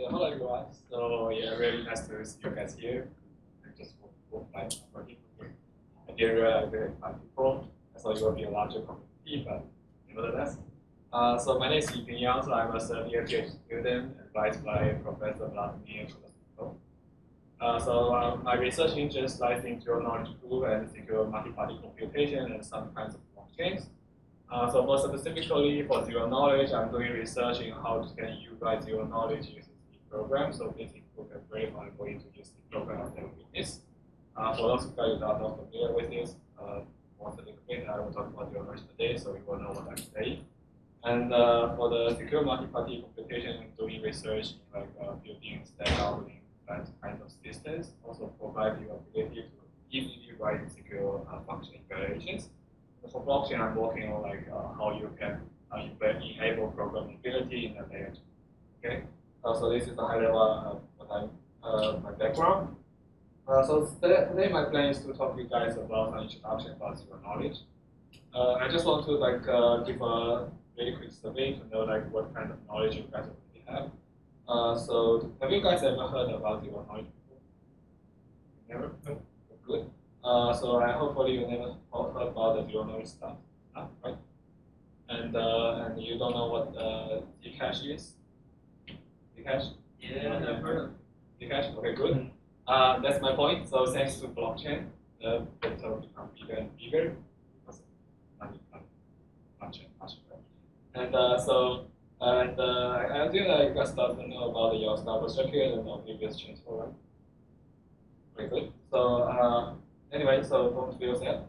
Yeah, hello everyone. So yeah, really nice to see you guys here. I just walk by working here. I didn't realize there are 5 people. I thought it would be a larger community, but nevertheless. So my name is Yibin Yang. So I'm a third-year PhD student advised by Professor Vladimir. My research interests lies in zero knowledge proof and secure multi-party computation and some kinds of blockchains. So more specifically for zero knowledge, I'm doing research in how can you write zero knowledge using C program. So this book is very valuable to use C program as a witness. For those of you that are not familiar with this, more specifically, I will talk about zero knowledge today, so you will know what I'm saying. And for the secure multi-party computation, I'm doing research in building standard that kind of systems, also provide you ability to easily write secure function evaluations. For blockchain, I'm working on how you can enable programmability in the layer 2. Okay, so this is the high level my background. So today my plan is to talk to you guys about an introduction about zero knowledge. I just want to give a really quick survey to know what kind of knowledge you guys already have. So have you guys ever heard about zero knowledge before? Never? No? Good. So I hopefully you never heard about the zero knowledge stuff, right? And you don't know what Zcash is? Zcash? Yeah, I've heard of Zcash? Okay, good. That's my point. So thanks to blockchain, the crypto will become bigger and bigger because money becomes much better. And I think you guys start to know about your stable structure and the previous chains, right? Very good. So anyway, so don't feel sad.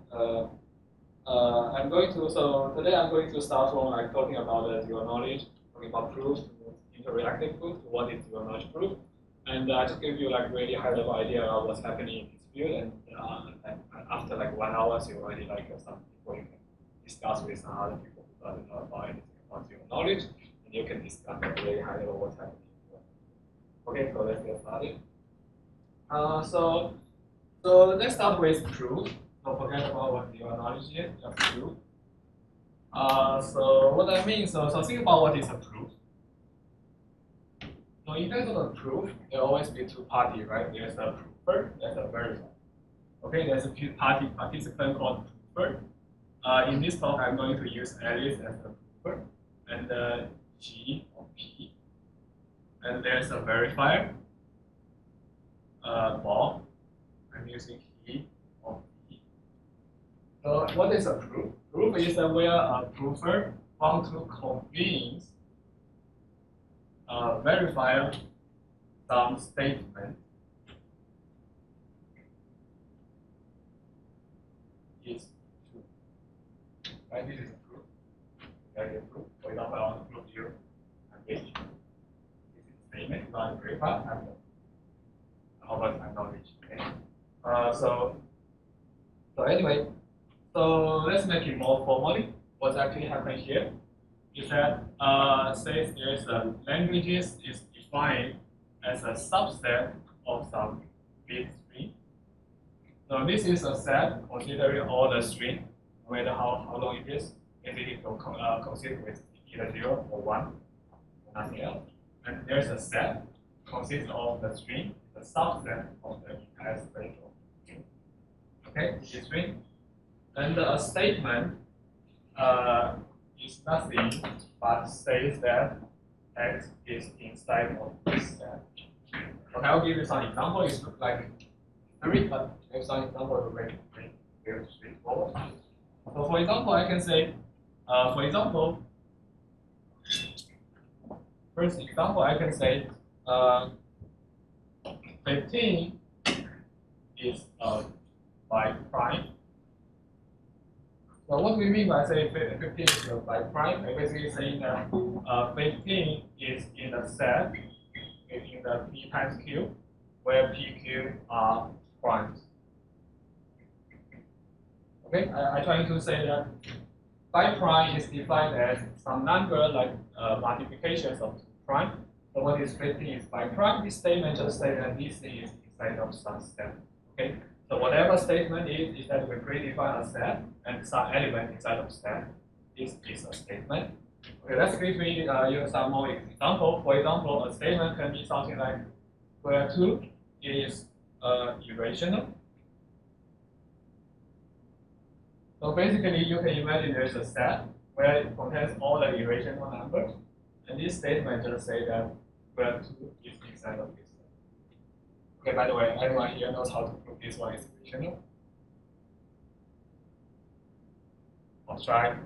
Today I'm going to start from talking about the zero knowledge, talking about proof, interactive proof, what is zero knowledge proof, and just give you really high level idea of what's happening in this field. And after 1 hour, you already some people you can discuss with some other people who don't know about anything about zero knowledge, and you can discuss really high level what's happening. Okay, so let's get started. So let's start with proof. Don't forget about what zero knowledge is, just proof. So what I mean, so think about what is a proof. So in terms of a proof, there will always be 2 parties, right? There's a proofer, there's a verifier. Okay, there's a participant called proofer. In this talk, I'm going to use Alice as the proofer, and G or P. And there's a verifier, Bob. I'm using he or P. So what is a proof? Proof is where a proofer wants to convince a verifier some statement is true. Right? This is a proof. That is a proof. For example, I want to prove you I'm rich. This is a statement. If I verify, how about I'm not rich? Okay. So anyway, so let's make it more formally. What's actually happening here is that says there's a languages is defined as a subset of some bit string. So this is a set considering all the string, no matter how long it is. Basically, consider with either 0 or 1, or nothing else. And there's a set consists of the string, the subset of the entire string. Okay, this string. And a statement is nothing but says that X is inside of this set. Okay, I'll give you some example. It looks like 3, but if some example to make it very straightforward. So for example, I can say, first example, I can say 15 is byte prime. So what we mean by saying 15 is a byte prime? I'm basically saying that 15 is in a set in the P times Q, where PQ are primes. Okay, I trying to say that byte prime is defined as some number multiplications of 2 prime. So what is 15 is byte prime. This statement just says that this thing is inside of some set. Okay. So whatever statement is that we predefine a set and some element inside of set. This is a statement. Okay, let's quickly use some more example. For example, a statement can be something like where 2 is irrational. So basically, you can imagine there's a set where it contains all the irrational numbers, and this statement just say that where 2 is inside of this set. Okay, by the way, everyone here knows how to prove this one is irrational. I'll try.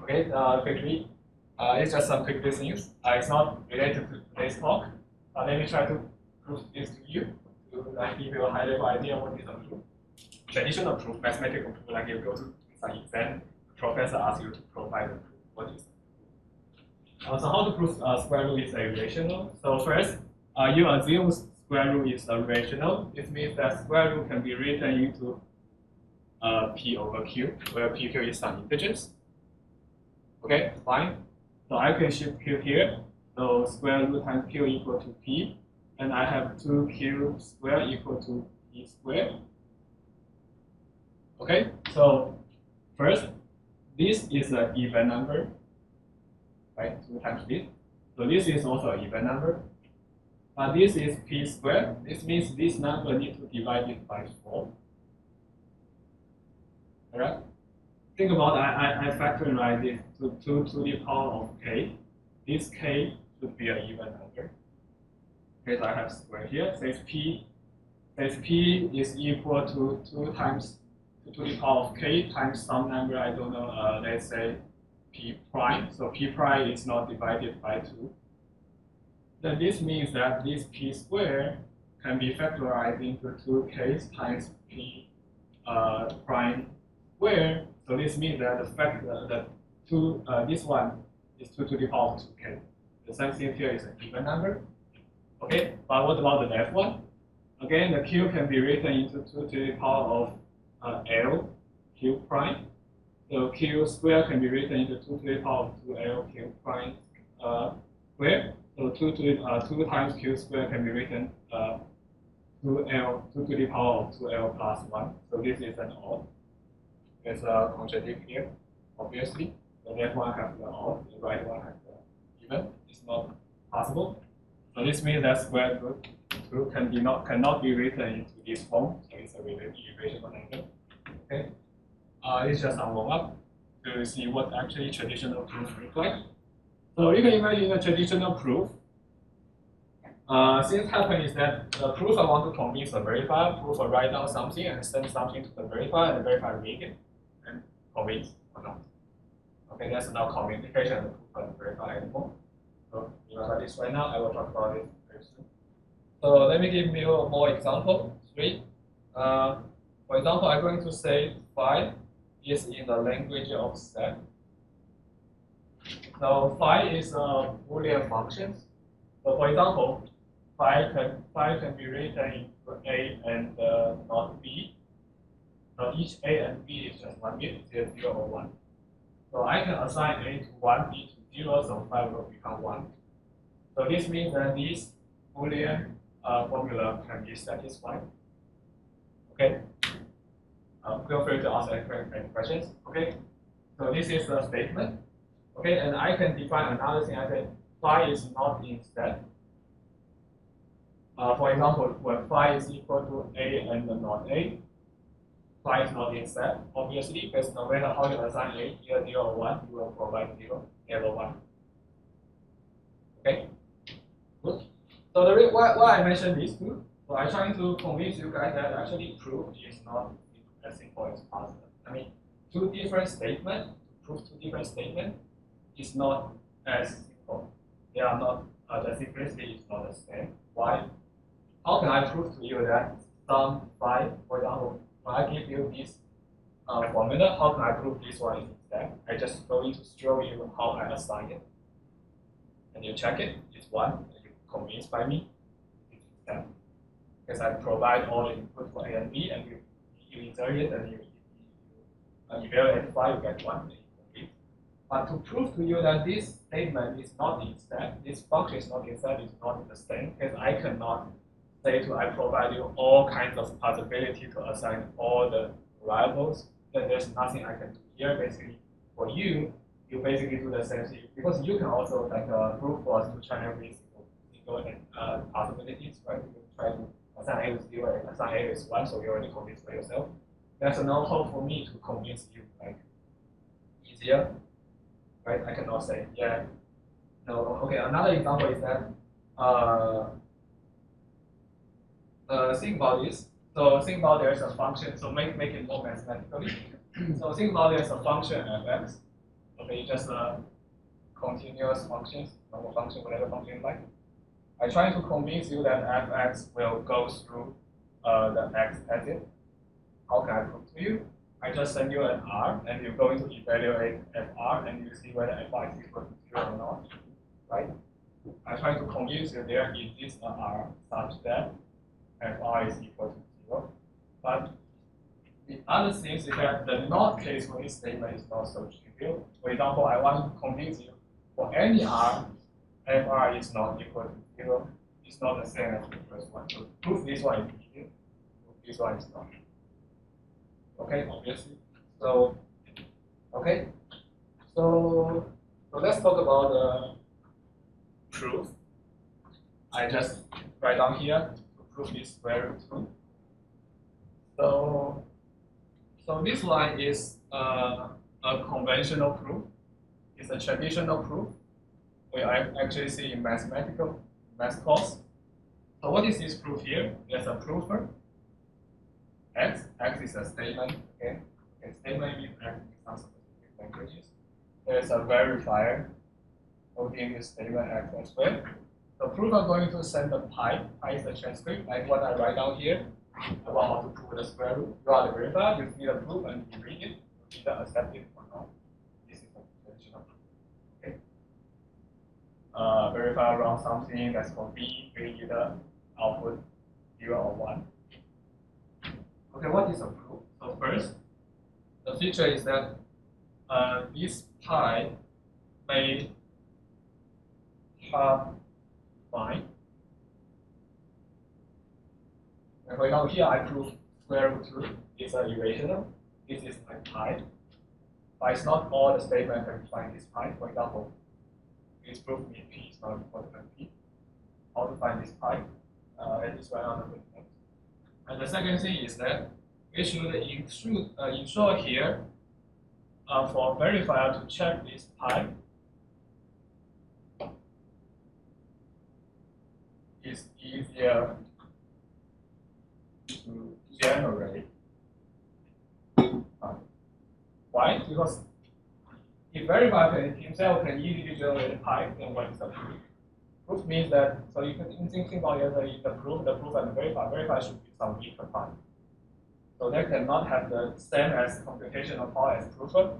Okay, quickly. It's just some quick things. It's not related to today's talk. Let me try to prove this to you to like give you a high level idea of what is a proof. Traditional proof, mathematical proof, like you go to some exam, the professor asks you to provide the proof. What is so how to prove square root is irrational? So first, you assume square root is irrational. This means that square root can be written into p over q, where pq is some integers. Okay, fine. So I can shift q here. So square root times q equal to p, and I have 2q squared equal to p squared. Okay, so first, this is an even number, right? 2 times this. So this is also an even number. But this is p squared. This means this number needs to divide it by 4. All right. Think about I factorize this to 2 to the power of k. This k should be an even number. Okay, so I have square here. Says p is equal to 2 times 2 to the power of k times some number, I don't know, let's say p prime. So p prime is not divided by 2. Then this means that this p squared can be factorized into 2k times p prime squared. So this means that the fact that this one is 2 to the power of 2k. The same thing here is an even number. Okay, but what about the left one? Again, the q can be written into 2 to the power of L q prime. So q squared can be written into 2 to the power of 2L q prime squared. So 2 times q squared can be written 2 to the power of 2L plus 1. So this is an odd. There's a contradiction here, obviously. The left one has the odd, the right one has the even. It's not possible. So this means that square root 2 cannot be written into this form. So it's a irrational number. Okay. It's just a warm up to see what actually traditional proofs look like. So you can imagine a traditional proof. Things happen is that the proof I want to convince the verifier, proof I write down something and send something to the verifier, and the verifier read it and convince or not. Okay, that's not communication the proof and the verifier anymore. So remember this right now. I will talk about it very soon. So let me give you more example. 3. For example, I'm going to say phi is in the language of set. So phi is a Boolean function. So for example, phi can be written into A and not B. So each A and B is just 1 bit, 0, 0 or 1. So I can assign A to 1, B to 0, so phi will become 1. So this means that this Boolean formula can be satisfied. Okay. Feel free to ask any questions. Okay. So this is a statement. Okay, and I can define another thing. I say phi is not in set. For example, when phi is equal to A and not A, phi is not in set, obviously, because no matter how you assign A, here 0 or 1, you will provide 0, never 1. Okay, good. So why I mentioned these two, so I'm trying to convince you guys that actually proof is not as simple as possible. I mean, two different statements, to prove two different statements is not as simple. They are not, the simplicity is not the same. Why? How can I prove to you that some phi, for example, when I give you this formula, how can I prove this one is exact? I just going to show you how I assign it. And you check it, it's 1, and you're convinced by me, it's exact. Because I provide all the input for A and B, and you insert it, and you evaluate phi, you get 1, and you complete. But to prove to you that this statement is not in set, this function is not in set, it's not the same, because I cannot say I provide you all kinds of possibility to assign all the variables, then there's nothing I can do here. Basically, for you, you basically do the same thing because you can also like brute force to try every single possibilities, right? You try to assign A with 0 and assign A with 1, so you already convinced by yourself. There's no hope for me to convince you like easier, right? I cannot say yeah, no. Okay, another example is that Sig Values. So think about there's a function. So make it more mathematically. So think about there's a function fx. Okay, just a continuous function, normal function, whatever function you like. I try to convince you that fx will go through the x edit. How can I prove to you? I just send you an R, and you're going to evaluate fr, and you see whether fr is equal to 0 or not, right? I try to convince you there exists an R such that fr is equal to 0. But the other thing is that the not case for this statement is not so trivial. For example, I want to convince you for any R, fr is not equal to 0. It's not the same as the first one. So prove this one is easy. Prove this one is not. Okay, obviously. So, okay. So let's talk about the proof. I just write down here to prove this square root true. So this one is a conventional proof. It's a traditional proof we actually see in math course. So what is this proof here? There's a proofer. X is a statement. Okay, statement means X in some specific languages. There's a verifier holding this statement X as well. The proof I'm going to send the pi. Pi is the transcript, like what I write down here about how to prove the square root. You are the verifier, you see the proof and you read it, you either accept it or not. This is a traditional proof. Okay. Verifier runs something that's called B, we either output 0 or 1. Okay, what is a proof? So first, the feature is that this pi may have fine. And for example, here I prove square root 2 is irrational. This is my pi. But it's not all the statement can find this pi. For example, this proof means p is not important than p. How to find this pi? And this one on the footnote. And the second thing is that we should ensure here for verifier to check this pi is easier to generate. Why? Because if verifier himself can easily generate pi, then what is the proof? Proof means that, so you can think about the proof and the verifier should be some weaker pi. So they cannot have the same as computational power as proofer.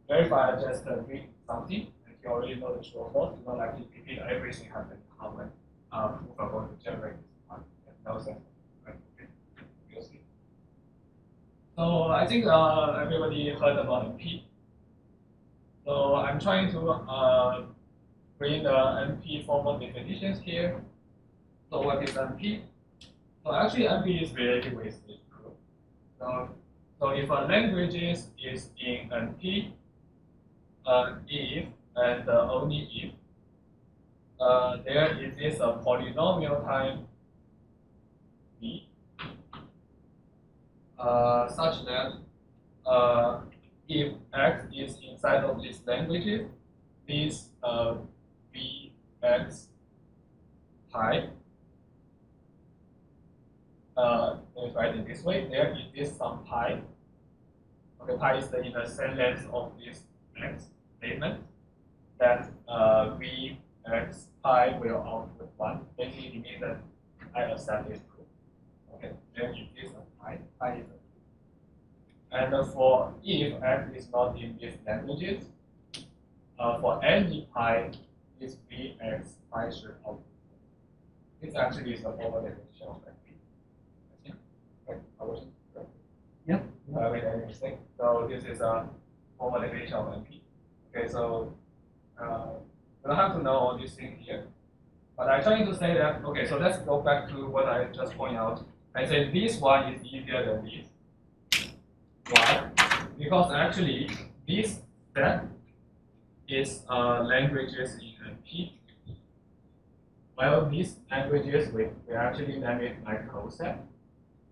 Verifier just read something, and you already know the true or false. You don't likely repeat everything happened when proofer going to generate this pi. No sense. Right? You'll see. So I think everybody heard about NP. So I'm trying to bring the NP formal definitions here. So what is NP? So actually NP is related with this proof. So if a language is in NP, if and only if there exists a polynomial time V such that if X is inside of this language, this Vx pi, let me write it this way, there exists some pi. Okay, pi is in the same length of this X statement that Vx pi will output 1. Basically, it means that I accept this proof. Okay, there exists a pi is a proof. And for if X is not in these languages, for any pi, this Vx pi should output. This actually is the formal definition of NP. Right? I wasn't correct. Yeah. I made any mistake. So this is a formal definition of NP. Okay, so you don't have to know all these things here. But I'm trying to say that, okay, so let's go back to what I just pointed out. I said this one is easier than this. Why? Because actually this set is languages in NP. Well, these languages we actually name it like code set.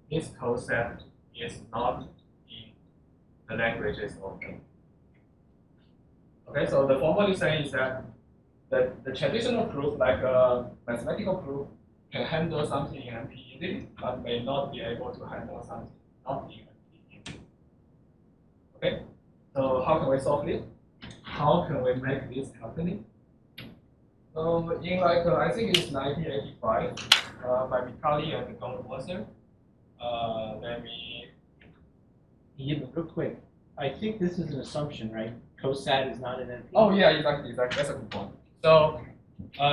This code set is not in the languages of NP. Okay, so the formally saying is that the traditional proof, like a mathematical proof, can handle something in NP easily, but may not be able to handle something not in NP easily. Okay, so how can we solve it? How can we make this happening? So in like I think it's 1985 by Vitali and Goldwasser. Let me. Yeah, but real quick, I think this is an assumption, right? CoSat is not an NP. Oh yeah, exactly. That's a good point. So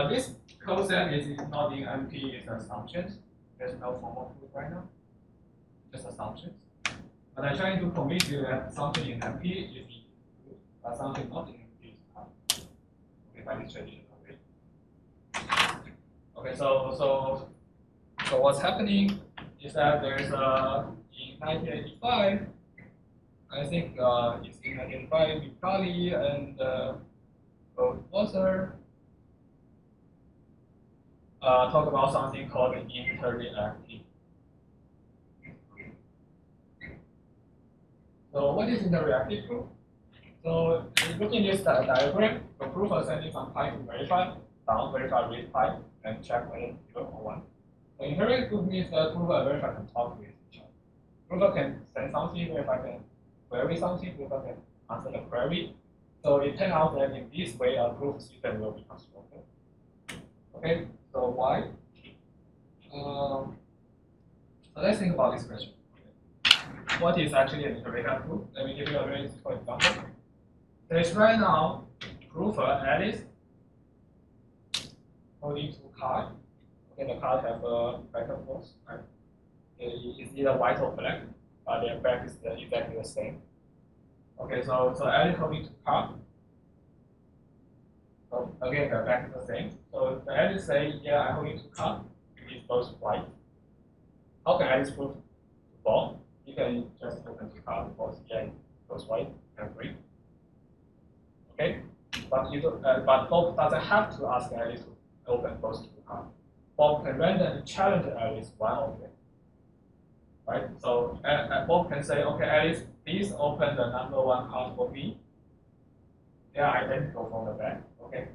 this cosine is not in NP, it's assumptions. There's no formal proof right now, just assumptions. But I'm trying to convince you that something in NP is true, but something not in NP is not. Okay, by this traditional way. Okay, so what's happening is that there's in 1985, I think it's in 1985, Vitali and Wasser talk about something called interreactive. So what is interreactive proof? So looking at this diagram, the proof is sending some pi to verify, down verify, read pi, and check whether it's 0 or 1. So interreactive proof means that proof and verify can talk with each other. Proof can send something, verify can query something, proof can answer the query. So it turns out that in this way, a proof system will be constructed. Okay, so why? So let's think about this question. What is actually an interreactive proof? Let me give you a very simple example. There's right now proofer Alice holding two cards. Okay, the cards have a back and forth, right? It's either white or black, but their back is exactly the same. Okay, so Alice holding two cards. So again, the back is the same. So the Alice say, yeah, I'm holding two cards. It's both white. How can Alice prove false? You can just open two cards, both yeah, both white and green. Okay, but you don't. But Bob doesn't have to ask Alice to open both two cards. Bob can randomly challenge Alice one of them. Right. So Bob can say, okay, Alice, please open the number one card for me. They are identical from the back. Okay.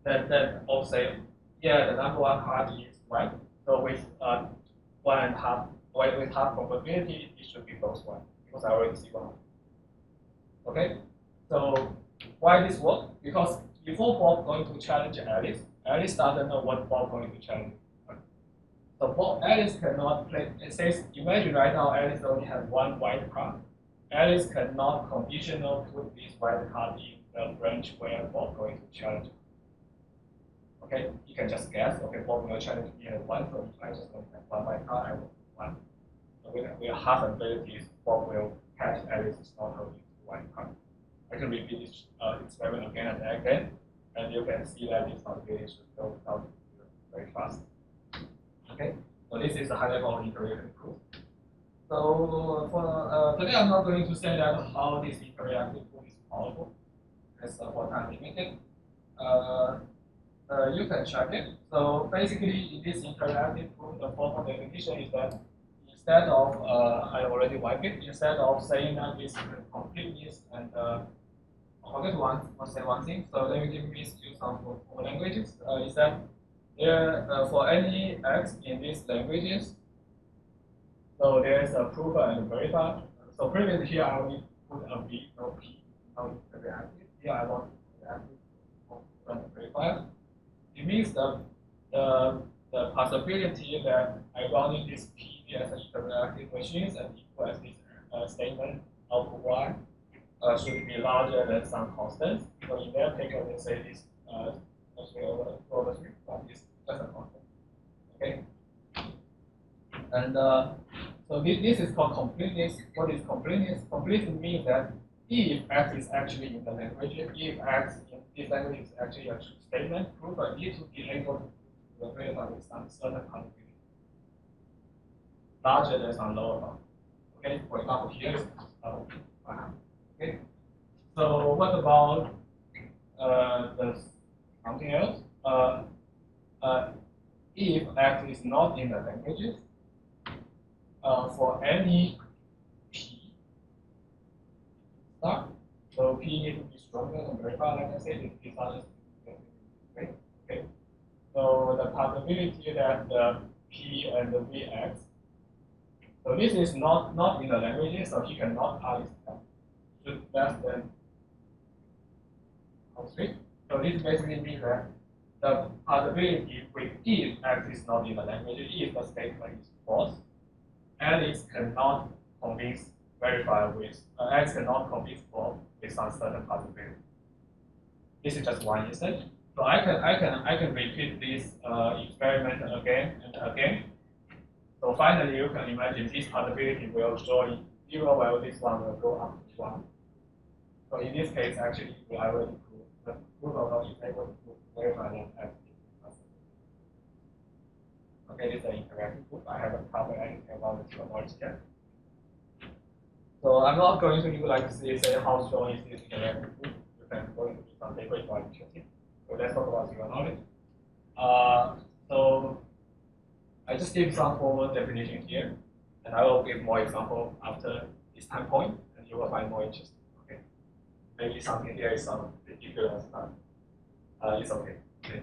Then Bob say, yeah, the number one card is white. So with 1.5, with half probability, it should be both one because I already see one. Okay. So why this work? Because before Bob going to challenge Alice, Alice doesn't know what Bob going to challenge. So Alice cannot play. It says, imagine right now Alice only has one white card. Alice cannot conditional put this white card in the branch where Bob going to challenge. Okay, you can just guess. Okay, Bob will challenge me at one, so I just going to have one white card. I will one. So with half abilities, Bob will catch Alice's not holding white card. I can repeat this experiment again and again, and you can see that this probability should go down very fast. Okay, so this is a high level interreactive proof. So for today, I'm not going to say that how this interreactive proof is powerful, as for time limited. You can check it. So basically, in this interreactive proof, the formal definition is that instead of I already wiped it. Instead of saying that this completeness and I forget to say one thing. So let me give you some for languages. Is that there for any x in these languages, so there is a prover and a verifier. So previously here I only put a b, no p, no reactive. Here I want reactive and verifier. It means the possibility that I run in this p as an interactive machines and equal as this statement output y should be larger than some constant. So in their paper they say this actually over 3, but it's just a constant. Okay. And so this is called completeness. What is completeness? Completeness means that if x is actually in the language, if x in this language is actually a true statement, prover need to be able to verify with some certain probability, larger than some lower bound. Okay, for example, here is Okay. So what about something else? If X is not in the languages, for any P star, so P needs to be stronger than verify, like I said, if these others, right? Okay. So the possibility that the P and the Vx, so this is not in the languages, so he cannot target that, should less than 3. So this basically means that the possibility if X is not in the language, if the statement is false, and it cannot convince verifier with X cannot convince false with some certain possibility. This is just one instance. So I can repeat this experiment again and again. So finally, you can imagine this possibility will join 0, while this one will go up to 1. So in this case, actually, I will improve the proof of is able to verify that X is possible. Okay, this is an interactive proof. I haven't covered anything about the knowledge yet. So I'm not going to do like say how strong is this interactive proof. You can go into some paper if you are interested. So let's talk about zero knowledge. So I just give some formal definition here, and I will give more example after this time point, and you will find more interesting. Okay, maybe something here is some ridiculous, but it's okay. Okay.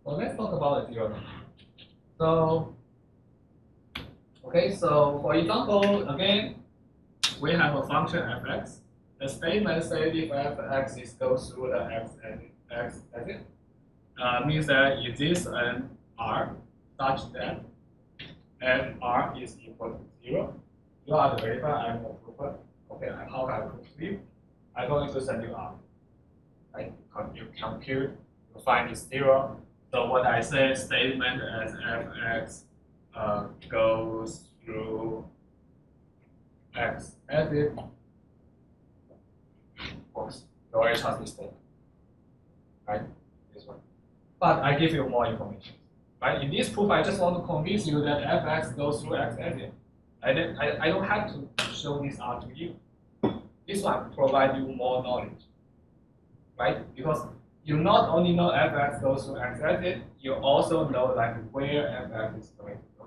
So let's talk about the zero knowledge. So, okay, so for example, again, we have a function fx. The statement says if fx is goes through the x exit, means that it is an R such that fr is equal to 0. You are the verifier, I'm the prover. Okay, how can I prove to you? I'm going to send you R. Right? You compute, you find it's 0. So what I say statement as fx goes through x exit works. You already trust this statement. Right? This one. But I give you more information. Right? In this proof, I just want to convince you that fx goes through x exit. I don't have to show this R to you. This one provides you more knowledge. Right? Because you not only know fx goes through x exit, you also know like where fx is going to go.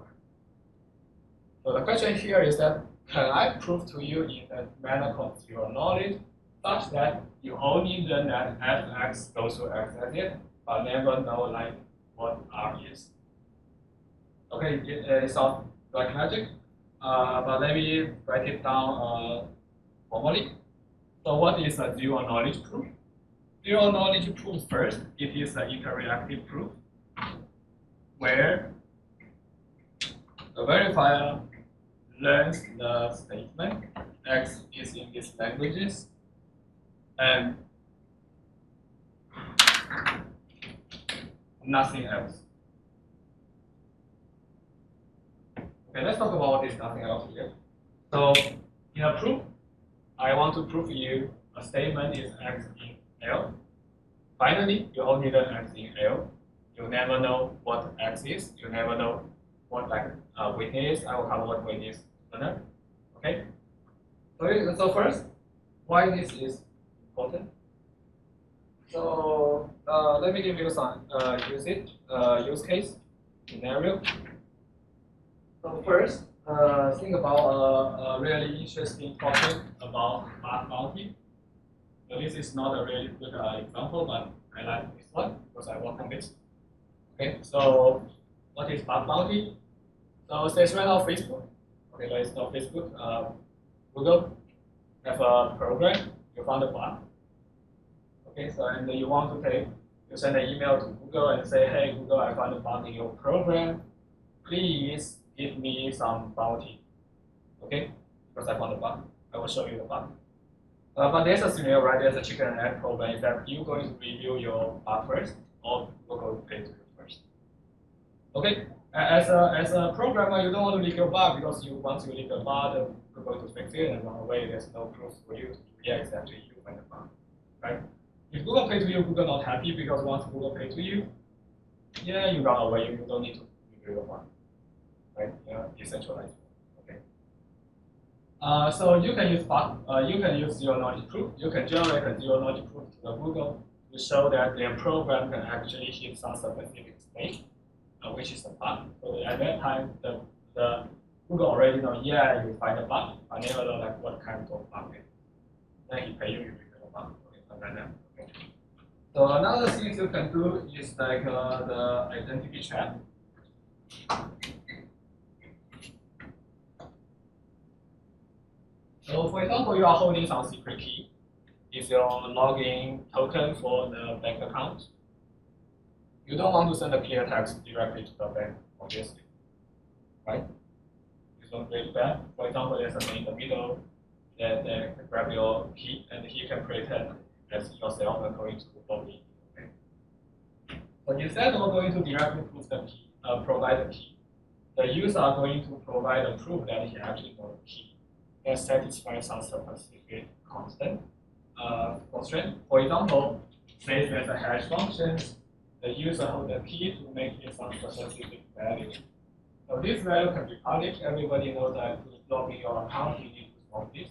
So the question here is that can I prove to you in a manner called zero knowledge such that you only learn that fx goes through x exit, but never know like what R is? Okay, it sounds like magic, but let me write it down formally. So what is a zero knowledge proof? Zero knowledge proof first, it is an interactive proof where the verifier learns the statement X is in these languages and nothing else. Okay, let's talk about this nothing else here. So in a proof, I want to prove you a statement is X in L. Finally, you only learn X in L. You never know what X is. You never know what like weight is. I will cover what weight is later. Okay. So first, why this is important? So let me give you some use case scenario. So first, think about a really interesting topic about bug bounty. So this is not a really good example, but I like this one because I work on it. Okay, so what is bug bounty? So say right now Facebook. Okay, let's not Facebook. Google have a program. You found a bug. Okay, so and you want to pay. You send an email to Google and say, hey Google, I found a bug in your program. Please give me some bounty. Okay, because I found a bug. I will show you the bug. But there's a scenario, right? There's a chicken and egg problem. Is that you're going to review your bug first, or you're going to pay to you first? Okay. As a programmer, you don't want to leak your bug because once you leak a bug, you're going to fix it and run away. There's no proof for you to react that you find the bug, right? If Google pay to you, Google not happy because once Google pay to you, yeah, you run away. You don't need to reveal your money, right? Decentralized. Okay. So you can use zero knowledge proof. You can generate a zero knowledge proof to the Google to show that their program can actually hit some specific state, which is a bug. So at that time, the Google already know, yeah, you find a bug. I never know like what kind of bug it is. Then he pay you reveal the bug. Okay, something like that. Okay. So another thing you can do is like the identity trap. So for example, you are holding some secret key. It's your login token for the bank account. You don't want to send a clear text directly to the bank, obviously, right? It's not really bad. For example, there's a man in the middle that grab your key and he can pretend as yourself and going to log in. Okay? But instead of going to directly prove the key, provide the key, the user are going to provide a proof that he actually knows the key that satisfies some specific constraint. For example, say there's a hash function, the user holds the key to make it some specific value. So this value can be public. Everybody knows that to log in your account, you need to solve this.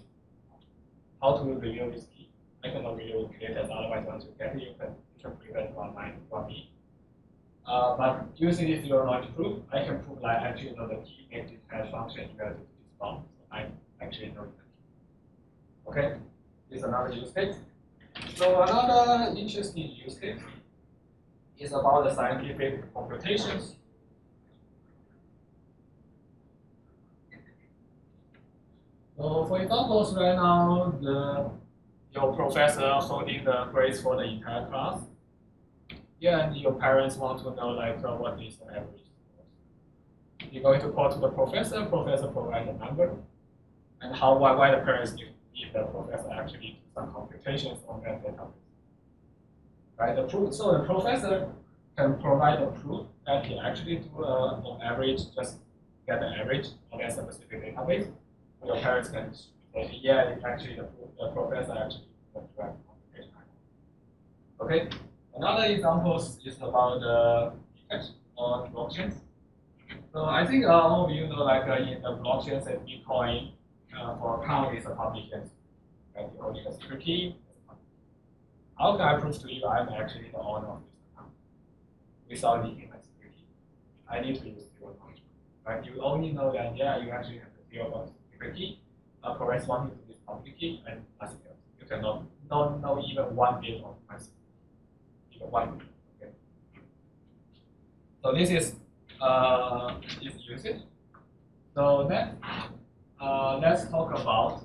How to reveal this key? I cannot reveal it later, otherwise once you get it, you can prevent online from me. But using this zero knowledge proof, I can prove that I actually know the key make this hash function relative to this bound. So I actually know the key. Okay, this is another use case. So another interesting use case is about the scientific computations. So for example, right now, your professor holding the grades for the entire class. Yeah, and your parents want to know like what is the average. You're going to call to the professor provide the number, and why the parents need the professor actually do some computations on that database. Right, so the professor can provide a proof that he actually do on average, just get the average on that specific database. Your parents can say, yeah, actually the professor actually does the computation. Okay. Another example is about the effect on blockchains. So I think all of you know, like in the blockchains and Bitcoin, for account is a public entity. Right? You're holding a secret key. How can I prove to you I'm actually the owner of this account without leaking my secret key? I need to use zero knowledge. Right? You only know that yeah, you actually have the zero secret key corresponding to this public key and nothing else. You cannot know even 1 bit of my secret. One. Okay. So this is usage. So next, let's talk about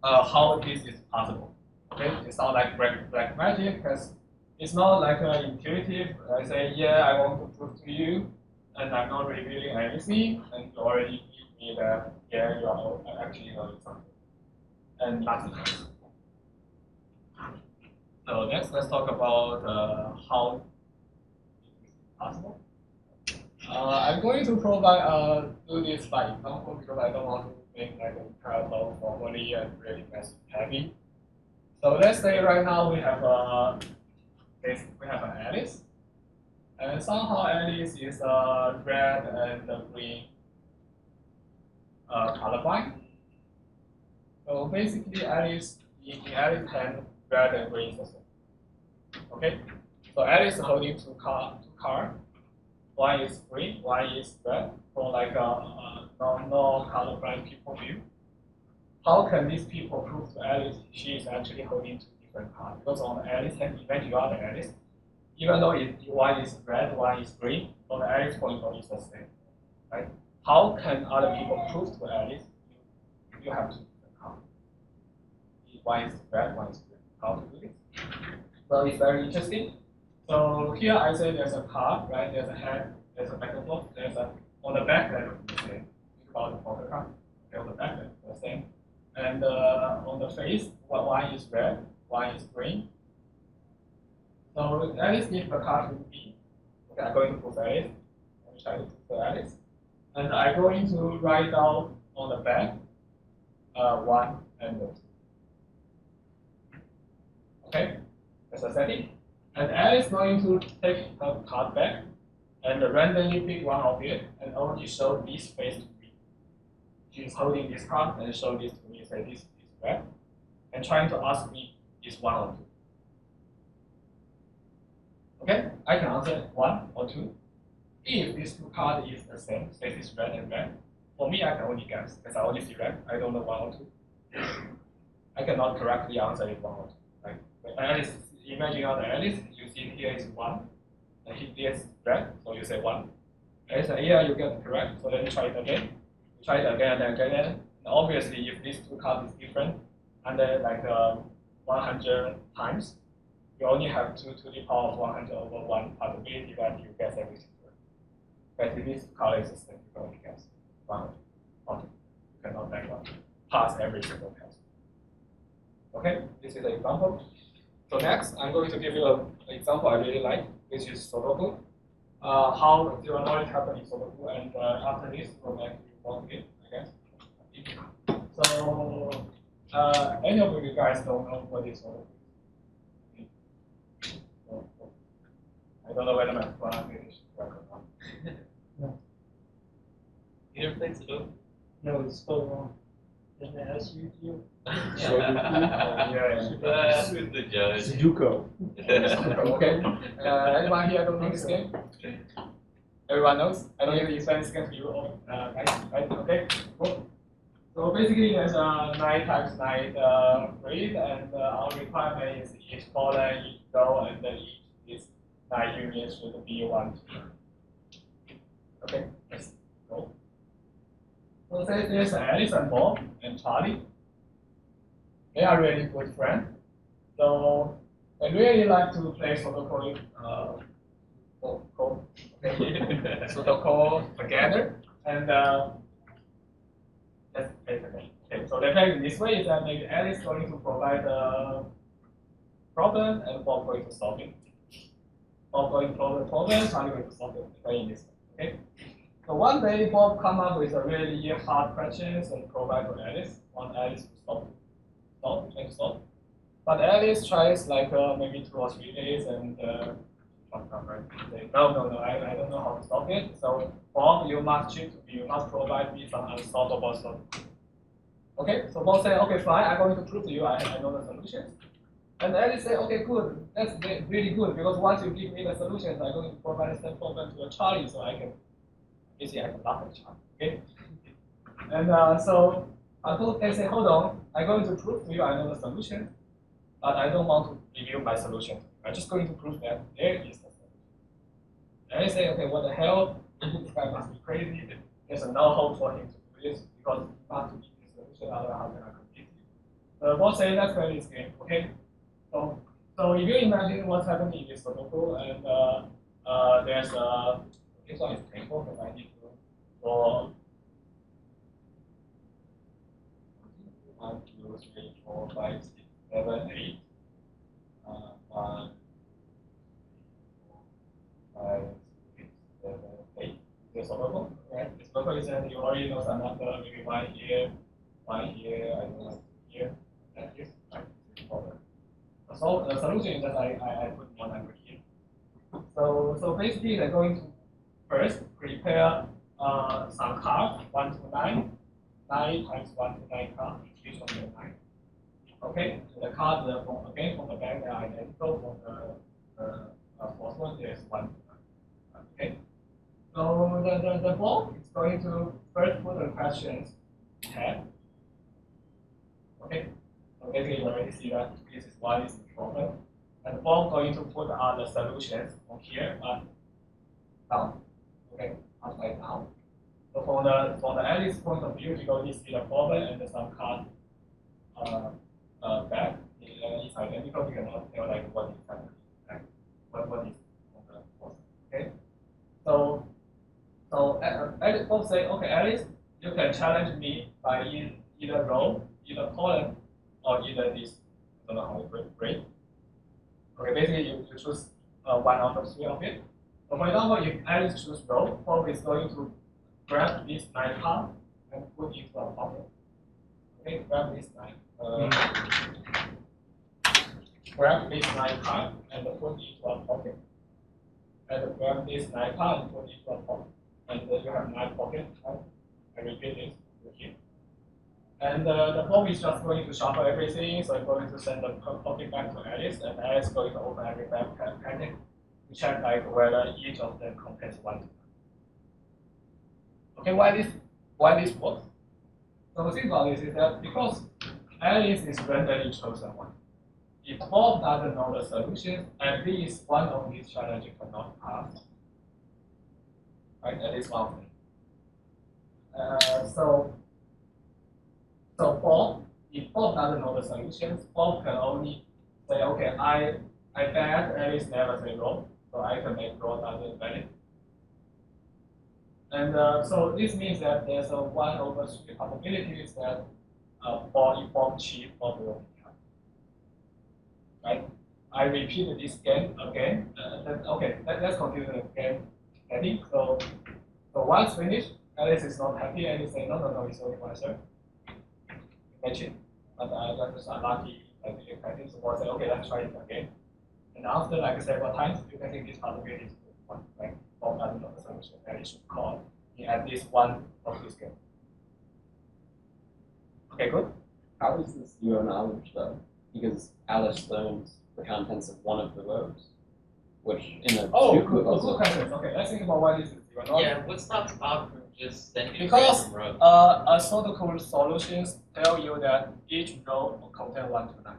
how this is possible. Okay, it sounds like black magic because it's not like intuitive. I say, yeah, I want to prove to you, and I'm not revealing anything, and you already give me that, yeah, you are actually knowing something, and nothing else. So next, let's talk about how it is possible. I'm going to provide do this by example because I don't want to make like a parallel formally and really messy heavy. So let's say right now we have an Alice, and somehow Alice is red and green colorblind. So basically, Alice in Alice hand, red and green is the same. Okay, so Alice is holding two cards. One is green, one is red. For like non-colorblind people view. How can these people prove to Alice she is actually holding two different cards? Because on the Alice hand, even you are the Alice, even though one is red, one is green, on the Alice point of view is the same, right? How can other people prove to Alice you have two different cards? One is red, one is green. How to do this? So it's very interesting. So here I say there's a card, right? There's a hand, there's a back and forth, there's a on the back end the same. Think about the poker card. Okay, on the back end the same. And on the face, one is red, one is green. So Alice gives the card to me. Okay, I'm going to put Alice. Let me try to put Alice. And I'm going to write down on the back 1 and 2. Okay, that's a setting. And L is going to take a card back and randomly pick one of it and only show this face to me. She's holding this card and show this to me, say this is red, and trying to ask me is 1 or 2. Okay, I can answer 1 or 2. If these two cards is the same, say this red and red, for me I can only guess because I only see red. I don't know 1 or 2. I cannot correctly answer it 1 or 2. Right? But Alice, imagine on the Alice, you see here is 1, and here is red, so you say 1. And say, yeah, you get it correct. So then you try it again. You try it again and again. And obviously, if these two cards is different, and then like 100 times, you only have 2 to the power of 100 over 1 possibility that you guess everything correct. But if this card is the same, you can only guess 1 or 2. You cannot like pass every single test. Okay, this is an example. So next, I'm going to give you an example I really like, which is Sudoku. How zero knowledge happens in Sudoku, and after this, we'll make you work it, I guess. So, any of you guys don't know what is Sudoku? I don't know whether my pronunciation is correct or not. No. You ever played Sudoku? No, it's spelled wrong. Didn't I ask you to? Yeah. Who's the judge? Sudoku. Okay. Anyone here don't know this game? Everyone knows? I don't need to explain this game to you all, guys, right? Okay, cool. So basically, there's a 9 times 9 grid, and our requirement is each column, each row, and then each is 9 units should be 1, 2. Okay, let's go. So say there's Alice and Bob and Charlie. They are really good friends. So they really like to play Sudoku Sudoku together. And let's play together. Okay, so they play in this way is that maybe Alice is going to provide the problem and Bob going to solve it. Bob going to solve the problem, Charlie going to solve it. Play in this way. Okay. So one day, Bob come up with a really hard questions and provide to Alice. Want Alice to solve. But Alice tries like maybe 2 or 3 days and no, I don't know how to solve it. So Bob, you must provide me some unsolvable solution. Okay, so Bob say, okay, fine, I'm going to prove to you I know the solutions. And Alice say, okay, good, that's really good because once you give me the solutions, I'm going to provide the same problem to Charlie so I can laugh at Charlie. Okay, and so they say, hold on, I'm going to prove to you I know the solution, but I don't want to reveal my solution. I'm just going to prove that there is the solution. And they say, okay, what the hell? This guy must be crazy. There's no hope for him to do this because he must give me the solution, otherwise how can I compete? The boss say, let's play this game, okay? So if you imagine what's happening in this Sudoku, and there's this one is painful because I need to draw 1, 2, 3, 4, 5, 6, 7, 8. 1, 5, 6, 7, 8. The Sudoku, right? The Sudoku is that you already know some number, maybe 1 here, 1 here, I don't know, here, and here, right? So the solution is that I put 1 number here. So basically, they're going to first prepare some cards, 1 to 9, 9 times 1 to 9 cards, each of them 9. Okay, so the cards from the back are identical. From the fourth one, there's 1 to 9. Okay, so the ball is going to first put the questions head. Okay, so basically you already see that this is what is the problem, and the ball going to put the solutions from here down. Okay, upside down. So from the Alice point of view, you only see the problem and some card back. It's identical. You cannot tell like what is happening, like what is on the board. Okay. So Alice both say, okay, Alice, you can challenge me by either row, either column, or either this. I don't know how to break. Okay, basically you choose 1 out of 3 of it. So for example, if Alice chooses row, Bob is going to grab this 9 card and put into a pocket. Okay, grab this 9. grab this 9 card and put it into a pocket. And grab this 9 card and put it into a pocket. And you have 9 pockets. I repeat this here. And the Bob is just going to shuffle everything, so I'm going to send the pocket back to Alice, and Alice is going to open every packet to check like whether each of them contains 1 to 9. Okay, why this works? So the thing about this is that because Alice is randomly chosen one, if Bob doesn't know the solution, at least one of these challenges cannot pass. Right, at least one of them. So Bob, if Bob doesn't know the solutions, Bob can only say, okay, I bet Alice never say wrong, so I can make wrong doesn't valid. And so this means that there's a 1/3 probabilities that if Bob cheat, Bob will be cut. Right? I repeat this game again. Let's continue the game heading. So once finished, Alice is not happy, and he say, no, it's only 1/3. Matching, but I just unlucky. I think so. I say, okay, let's try it again. And after like several times, you can think this probability is 1, right? Bob doesn't know the solution, and it should call in at least one of these games. Okay, good. How is this zero knowledge though? Because Alice learns the contents of one of the rows, which in a good question. Okay, let's think about why this is zero knowledge. Yeah, what's not about from just sending Because random rows? Asynchronous solutions tell you that each row will contain 1 to 9.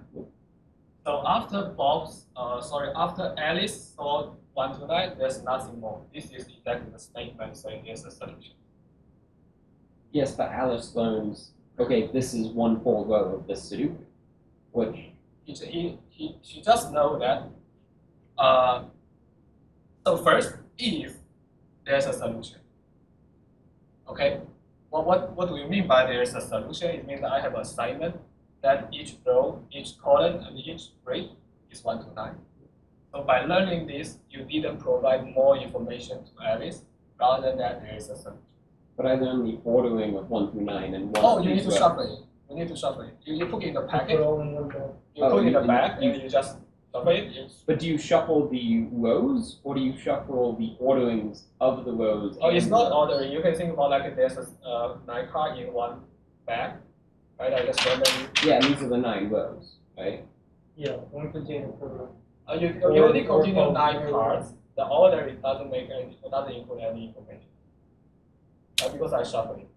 So after after Alice solved 1 to 9, there's nothing more. This is exactly the statement saying there's a solution. Yes, but Alice learns, okay, this is 1 full row of this Sudoku, which She just know that. So first, if there's a solution. Okay, well, what do we mean by there's a solution? It means that I have an assignment that each row, each column, and each grade is 1 to 9. So by learning this, you didn't provide more information to Alice, rather than that there is a solution. but I learned the ordering of 1 through 9 and 1 Oh, of you need these to rows. shuffle it. You need to shuffle it. You put it in the packet. You Oh, put it in the you- bag, you- and you just shuffle it. But do you shuffle the rows, or do you shuffle the orderings of the rows? Oh, it's and not the- ordering. You can think about like there's a 9 card in one bag, right? I just randomly. Yeah, these are the 9 rows, right? Yeah, one container per row. You only continue 9 cards. The order it doesn't include any information. Because I shuffle it.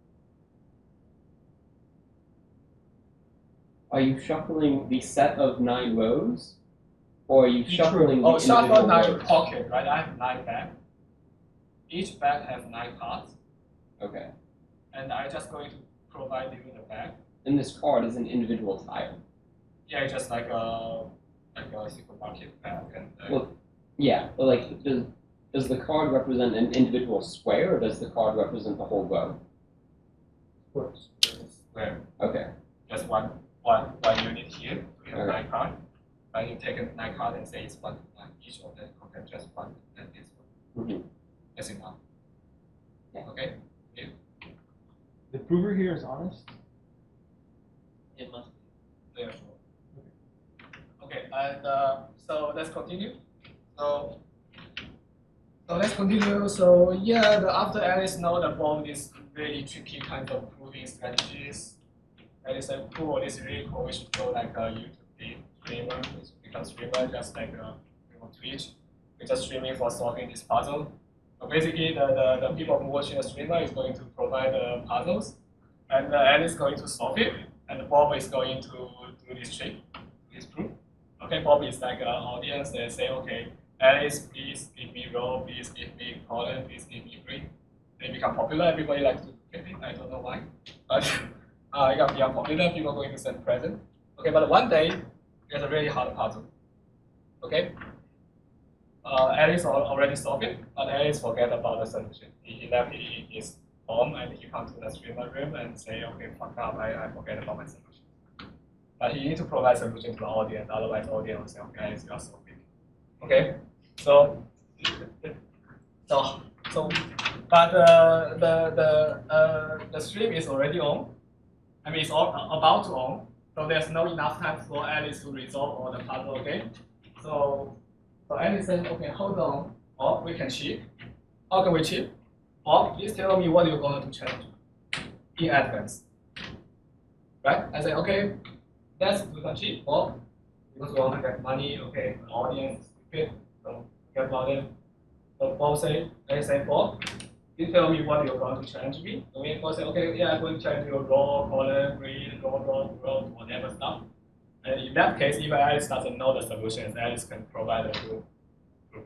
Are you shuffling the set of 9 rows, or are you shuffling the Oh, shuffle individual 9 rows? pocket, right? I have 9 bags. Each bag has 9 cards, Okay. and I just going to provide you the bag. And this card is an individual tile. Yeah, it's just like a supermarket bag. And Well, yeah, but like, does the card represent an individual square, or does the card represent the whole row? square. Okay. Just one unit here. We have Okay. 9 cards. Right? You take a 9 card and say it's 1 to 9. Each of them contains just 1, and this one. Mm-hmm. That's enough. Yeah. Okay. The prover here is honest. It must be. Yeah, sure. Okay, and so let's continue. So let's continue. So yeah, after Alice know about this really tricky kind of proving strategies, Alice said, cool, this is really cool. We should go like a YouTube streamer. We should become streamer, just like Twitch. We're just streaming for solving this puzzle. So basically, the people who watching the streamer is going to provide the puzzles, and Alice is going to solve it, and Bob is going to do this trick, this proof. Okay, Bob is like an audience. They say, okay, Alice, please give me row, please give me column, please give me grade. They become popular. Everybody likes to get it. I don't know why, but it got become popular. People are going to send present. Okay, but one day there's a really hard puzzle. Okay. Alice already solved it, but Alice forget about the solution. He left it in his home, and he come to the streamer room and say, okay, fuck up, I forget about my solution. But he need to provide solution to the audience, otherwise the audience will say, okay, Alice, you are so big. Okay, so but the stream is already on. I mean, it's all about to on. So there's no enough time for Alice to resolve all the puzzle again. So Alice says, okay, hold on, or we can cheat. How can we cheat? Or please tell me what you're going to change in advance. Right? I say, okay, we can cheat, or because we want to get money, okay, the audience, stupid, so get money. So Bob say, Alice say, Bob, you tell me what you're going to challenge me. So we say, okay, yeah, I'm going to challenge your raw, column, green, raw, whatever stuff. And in that case, if Alice doesn't know the solutions, Alice can provide a good proof.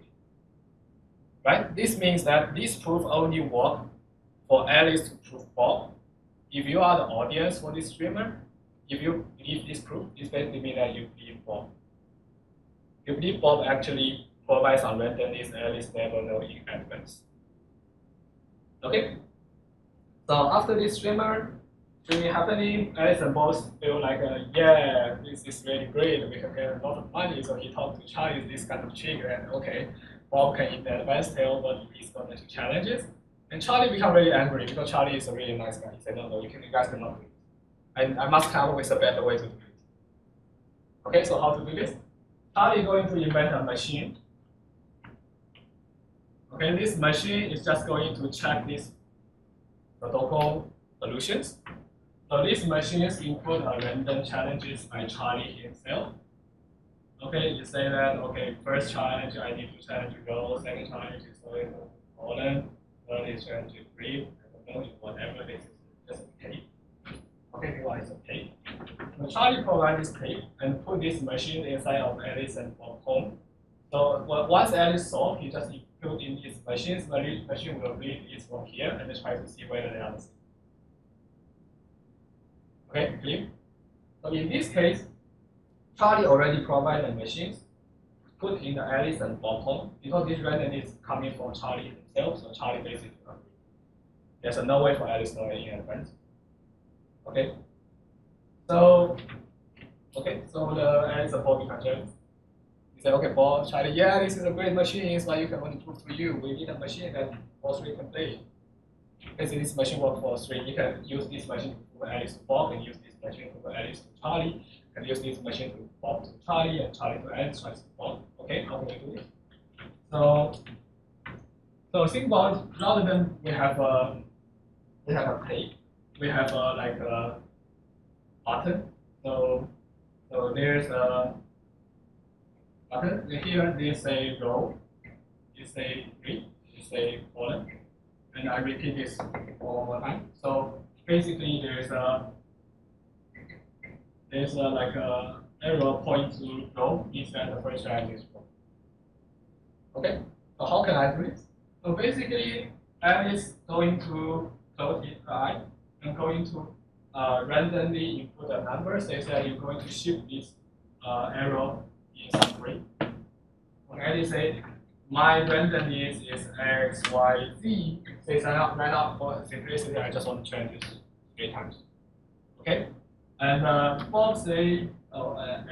Right? This means that this proof only works for Alice to prove Bob. If you are the audience for this streamer, if you believe this proof, it basically means that you believe Bob. You believe Bob actually provides some randomness Alice never know in advance. Okay? So after this streaming happening, Alice and Bob feel like, yeah, this is really great. We can get a lot of money. So he talked to Charlie this kind of trick, and okay, Bob can in advance tell what he's going to challenges. And Charlie become really angry because Charlie is a really nice guy. He said, no, you guys cannot do it. I must come up with a better way to do it. Okay, so how to do this? Charlie is going to invent a machine. Okay, this machine is just going to check these protocol solutions. So these machines include a random challenges by Charlie himself. Okay, you say that, okay, first challenge, I need to challenge row, second challenge is going to column, third is challenge grid, I don't know, whatever this is, just a tape. Okay, what is a tape? So Charlie provides this tape and put this machine inside of Alice and Bob home. So once Alice solved, he just put in his machines, the machine will read it from here and try to see whether they are the same. Okay, clear? So in this case, Charlie already provided machines put in the Alice and Bob home because this randomness is coming from Charlie himself, so Charlie basically agreed. There's no way for Alice to know in advance. Okay. So the Alice and Bob become jealous. He said, okay, Bob, Charlie, yeah, this is a great machine, but you can only prove to you. We need a machine that all three can play. Basically, this machine works for three. You can use this machine to prove Alice to Bob, and use this machine to prove Alice to Charlie, and use this machine to Bob to Charlie, and Charlie to Alice, Charlie to Bob. Okay, how can we do this? So think about rather than we have a tape, we have like a button. So there's a button here. There's a row, there's a grid, there's a column, and I repeat this one more time. So basically, there's a like a arrow point to row instead of the first challenge is row. Okay, so how can I do this? So basically, Alice going to close its eye and going to randomly input a number. Say that you're going to shift this arrow in some way. Okay, Alice say my randomness is x, y, z. Say right now for simplicity, I just want to change this 3 times. Okay, and Bob say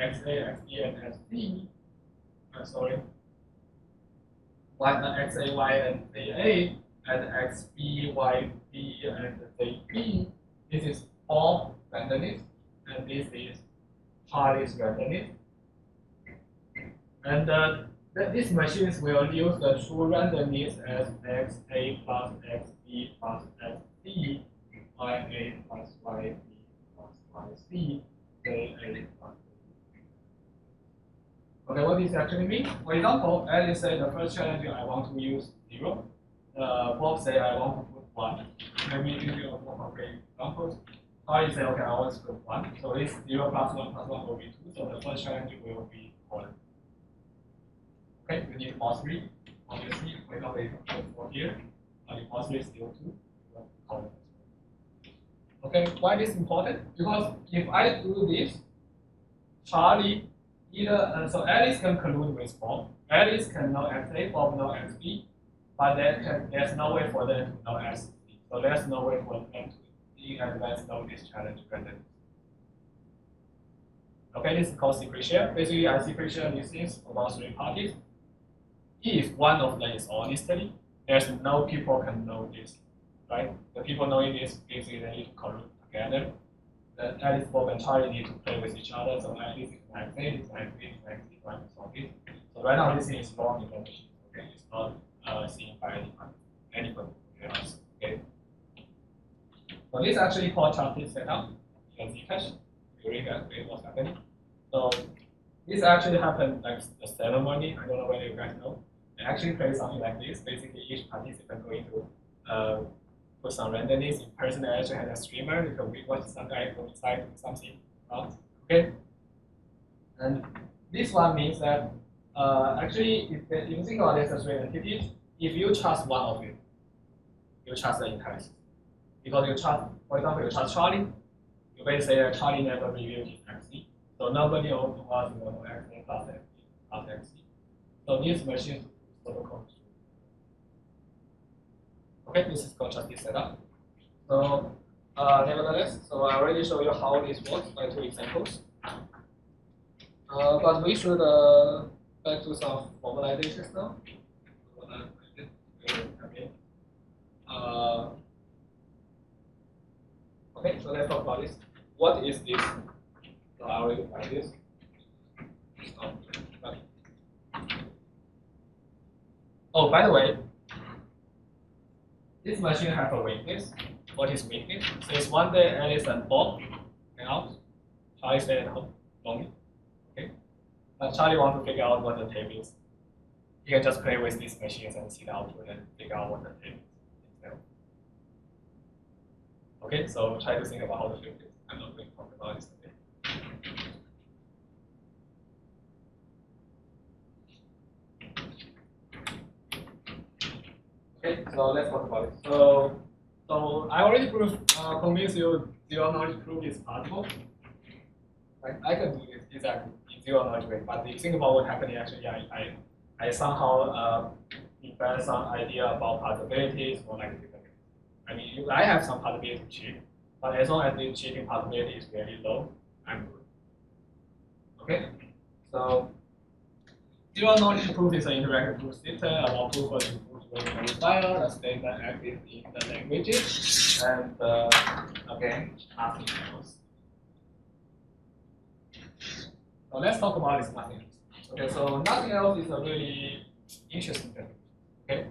x a, x b, and x b. Sorry. X A Y and Z A and X B Y B and Z B. This is all randomness, and this is Charlie's randomness. And these machines will use the true randomness as X A plus X B plus X C, Y A plus Y B plus Y C, Z A plus. Okay, what does this actually mean? For example, Alice said the first challenge I want to use 0. Bob said I want to put 1. Maybe give you a more concrete examples. Charlie said, okay, I want to put 1. So this 0 plus 1 plus 1 will be 2. So the first challenge will be column. Okay, we need pause 3. Obviously, we have a for here. The pause 3 is still 2. Column. Okay, why this is important? Because if I do this, Charlie so Alice can collude with Bob. Alice can know XA, Bob know XB, but there's no way for them to know XB. So there's no way for them to in advance know this challenge randomly. Okay, this is called secret share. Basically, a secret share this is about 3 parties. If one of them is honestly, there's no people can know this, right? The people knowing this basically they need to collude together. that Alice, Bob, and Charlie need to play with each other. So Alice is like this, it's like this, it's like this, right? So this. So right now this thing is wrong information. Okay, it's not seen by anyone else. Okay. So this is actually called trusted setup in Zcash. You read what's happening. So this actually happened like the ceremony. I don't know whether you guys know. They actually play something like this. Basically, each participant going to put some randomness. In person, they actually had a streamer. You can watch some guy go inside do something. Okay. And this one means that actually, if you think about this as three entities, if you trust one of it, you trust the entire system. Because you trust, for example, you trust Charlie, you may say that Charlie never revealed his XC. So nobody of us will know XC plus XC. So these machines protocol. Okay, this is called trusted setup. So nevertheless, so I already showed you how this works by two examples. But we should back to some formalizations now. Okay. Okay, so let's talk about this. What is this? So I already write this. Oh, by the way, this machine has a weakness. What is weakness? Since one day Alice and Bob hang out, Charlie stayed at home lonely. Okay, but Charlie wants to figure out what the tape is. He can just play with these machines and see the output and figure out what the tape is. Okay, so try to think about how to fix this. I'm not going to talk about this today. Okay, so let's talk about it. So I already convinced you zero knowledge proof is possible. Like I can do this exactly in zero knowledge way, but the thing about what happened actually, I somehow invent some idea about possibilities or like different. I mean, I have some possibility to cheat, but as long as the cheating possibility is very low, I'm good. Okay, so zero knowledge proof is an interactive proof system about proof of the proof with style, the statement active in the languages, and again, nothing else. So let's talk about this nothing else. Okay, so nothing else is a really interesting thing. Okay,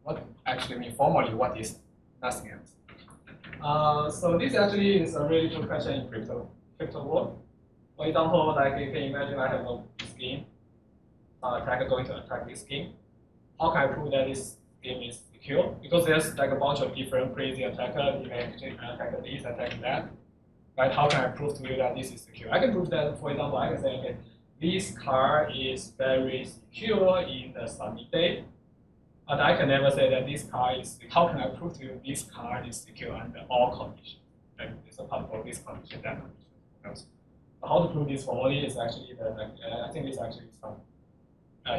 what actually mean formally? What is nothing else? So this actually is a really good question in crypto world. For example, like you can imagine I have a scheme. Attacker going to attack this scheme. How can I prove that this scheme is secure? Because there's like a bunch of different crazy attackers. You may attack this, attack that. Right? How can I prove to you that this is secure? I can prove that, for example, I can say, okay, this card is very secure in the sunny day. But I can never say that this card is. How can I prove to you this card is secure under all conditions? Like it's a part of this condition, that condition. How to prove this formally is actually I think it's actually some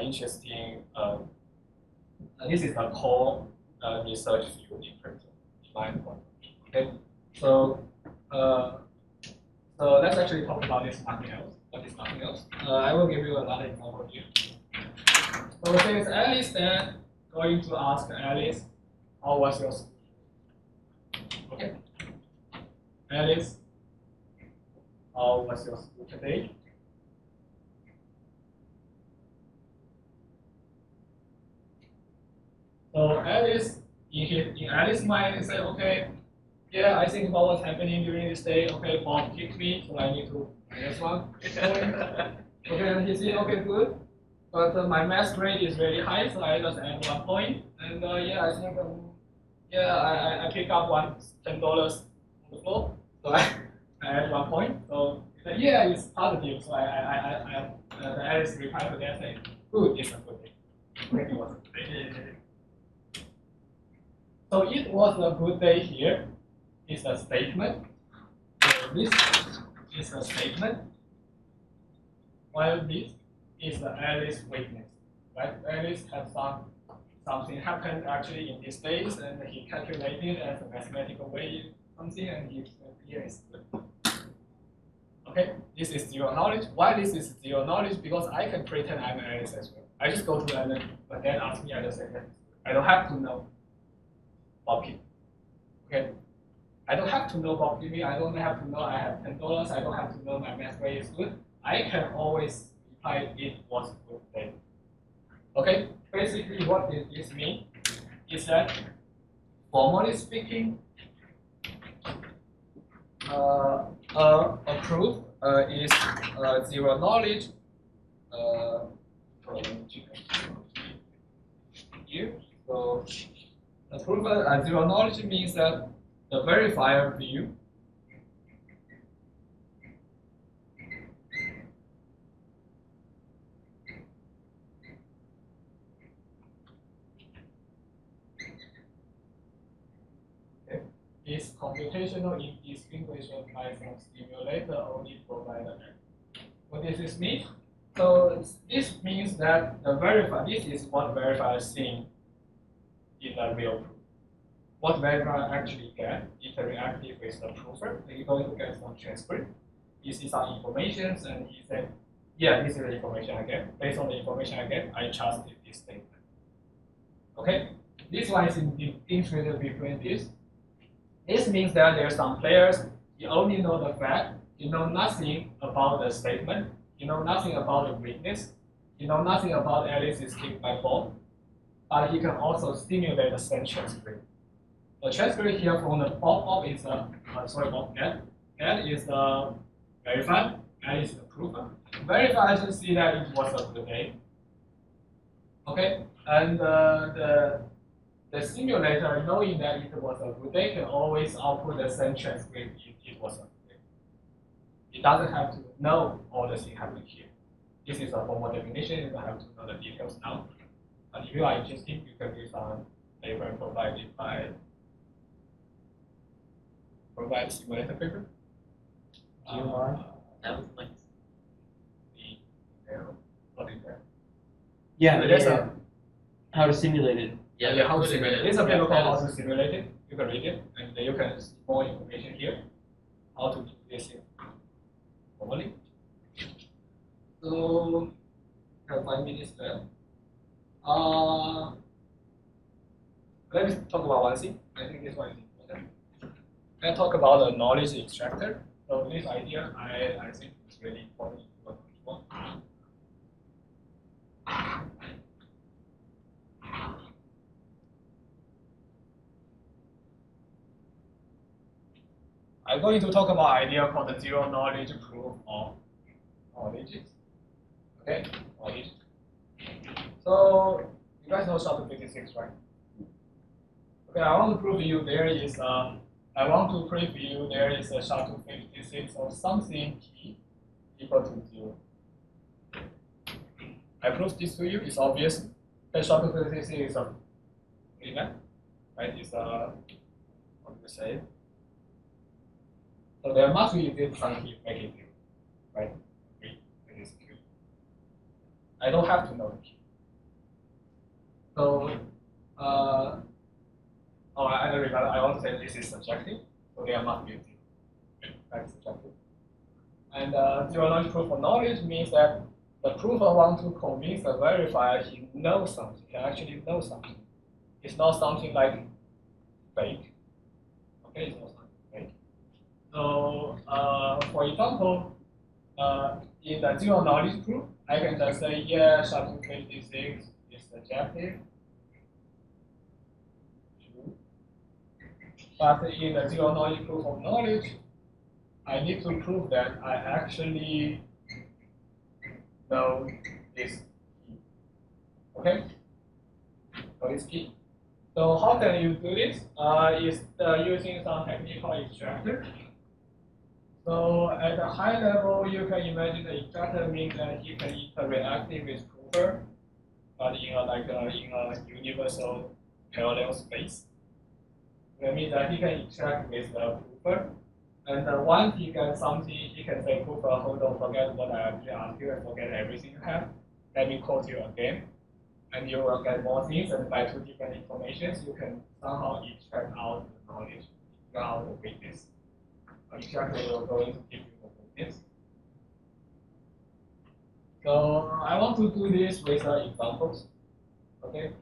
interesting. This is the core research field in crypto, in my point. Okay, so let's actually talk about this nothing else. What is nothing else? I will give you another example here. So since Alice then going to ask Alice, how was your school? Okay, Alice, how was your school today? So Alice, in Alice's mind, say, okay, yeah, I think about what's happening during this day. Okay, Bob kicked me, so I need to minus one. Okay, and he said, okay, good. But my math grade is very high, so I just add 1 point. And yeah, I think, I pick up $10 on the floor, so I add 1 point. So yeah, it's positive. So the Alice replied to that saying, good, it's a good day. It was a good day. So it was a good day here. It's a statement. So this is a statement. While this is the Alice weakness. Right? Alice had something happened actually in these days, and he calculated as a mathematical way something, and he said here is good. Okay, this is zero knowledge. Why this is zero knowledge? Because I can pretend I'm Alice as well. I just go to Alice, but then ask me, I just say, I don't have to know. Okay. Okay. I don't have to know about PV. I don't have to know I have $10. I don't have to know my math grade is good. I can always reply it was good day. Okay, basically what this means is that, formally speaking, a proof is zero knowledge. Here, so the proof zero knowledge means that the verifier view is computational indistinguishable from stimulator only provider. What does this mean? So this means that the verifier, this is what verifier is seeing in the real proof. What verifier actually get interactive with the proofer, you're going to get some transcript. You see some information and he said, yeah, this is the information I get. Based on the information I get, I trusted this statement. Okay? This one is integrated between this. This means that there are some players, you only know the fact, you know nothing about the statement, you know nothing about the witness, you know nothing about Alice is kicked by ball, but he can also stimulate the send transcript. The transcript here from the pop-up is get is the verified, Alice is the prover. Verify just see that it was a good day. Okay, and the simulator, knowing that it was a good day, can always output the same transcript if it was a good day. It doesn't have to know all the things happening here. This is a formal definition. You don't have to know the details now. But if you are interested, you can read some paper provided by simulator paper. That was like Yeah. How to simulate it. Yeah, how to simulate it. It's a paper called How to Simulate It. You can read it, and you can see more information here. How to do this here formally. So, we have 5 minutes left. Let me talk about one thing. I think this one is important. Let's talk about the knowledge extractor. So this idea, I think is really important for people. I'm going to talk about an idea called the zero knowledge proof of knowledge. Okay, knowledge. So you guys know SHA-256, right? Okay, I want to prove you there is a SHA-256 of something t equal to 0. I proved this to you. It's obvious that SHA-256 is a element, right? It's a, what do we say? So there must be this something make it 0, right? It is Q. I don't have to know the key. So, I want to say this is subjective, so there must be a 0. That's subjective. And zero knowledge proof of knowledge means that the proofer wants to convince the verifier he knows something, he actually knows something. It's not something like fake. Okay, it's not something fake. So, for example, in the zero knowledge proof, I can just say, yeah, SHA-256 is subjective. True. But in the zero knowledge proof of knowledge, I need to prove that I actually know this key. Okay? So it's key. So how can you do this? Is using some technical extractor. So at a high level, you can imagine the extractor means that he can interact with prover, but in a universal parallel space. That means that he can interact with the prover. And once he gets something, he can say, prover, hold on, forget what I actually asked you and forget everything you have. Let me quote you again. And you will get more things, and by 2 different informations, you can somehow extract out the knowledge, extract out the witness. Extractor will going to give you the witness. So I want to do this with examples. Okay?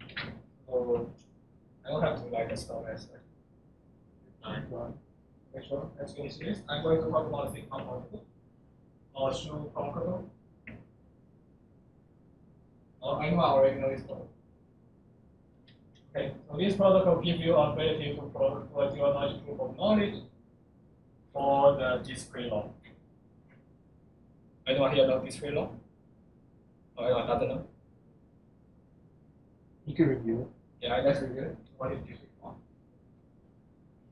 So I don't have to stop as make sure let's finish this. I'm going to talk about sigma protocol or shoe protocol. I know I already know this protocol. Okay, so this protocol gives you ability to put your knowledge proof of knowledge for the discrete law. Anyone here know discrete law? Or anyone doesn't know? You can review it. Yeah, let's review it. What is discrete law?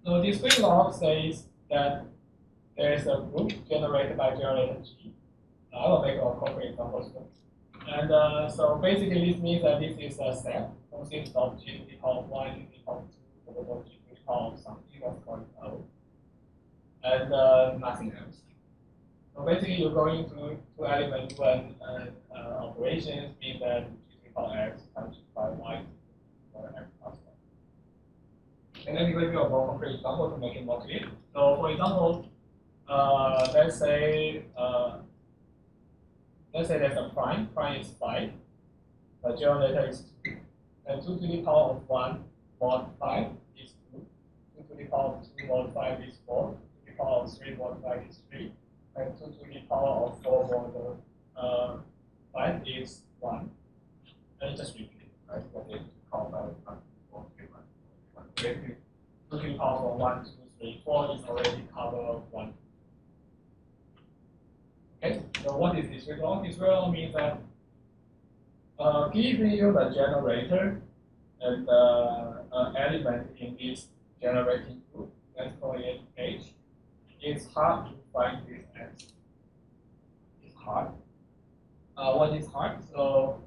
So discrete law says that there is a group generated by generator G. I will make a concrete example soon. And so basically this means that this is a set consisting of G to the power of 1, G to the power of 2, or G to the power of something that's called O, and nothing else. So basically you're going to element when operations mean that G to the power X times G by Y or X plus Y. And let me give you a more concrete example to make it more clear. So for example, let's say there's a prime is 5, the generator is 2, and 2 to the power of 1 mod 5 is 2, 2 to the power of 2 mod 5 is 4, 2 to the power of 3 mod 5 is 3, and 2 to the power of 4 mod 5 is 1. And just repeat, right? What they call 5, 1, 4, 3, 1, 1. 2 to the power of 1, 2, 3, 4 is already covered 1. Okay, so what is discrete law? Discrete law means that giving you the generator and the element in this generating group, let's call it H, it's hard to find this X. It's hard. What is hard? So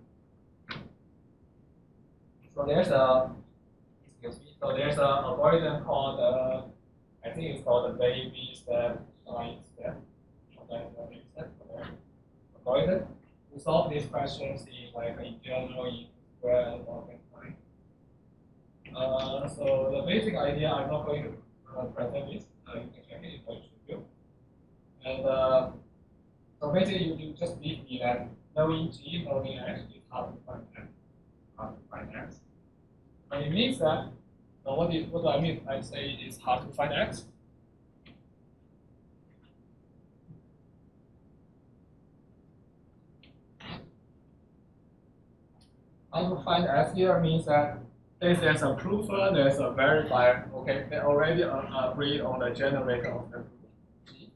there's an algorithm called I think it's called the baby step line step. Algorithm to solve these questions in general in square and organ line. So the basic idea, I'm not going to present this. You can check it if you do. And so basically, you just need me that knowing G, knowing X is hard to find X. Hard to find X. And it means that what do I mean? I say it's hard to find X. How to find X here means that there's a prover, there's a verifier. Okay, they already agreed on the generator of the group G.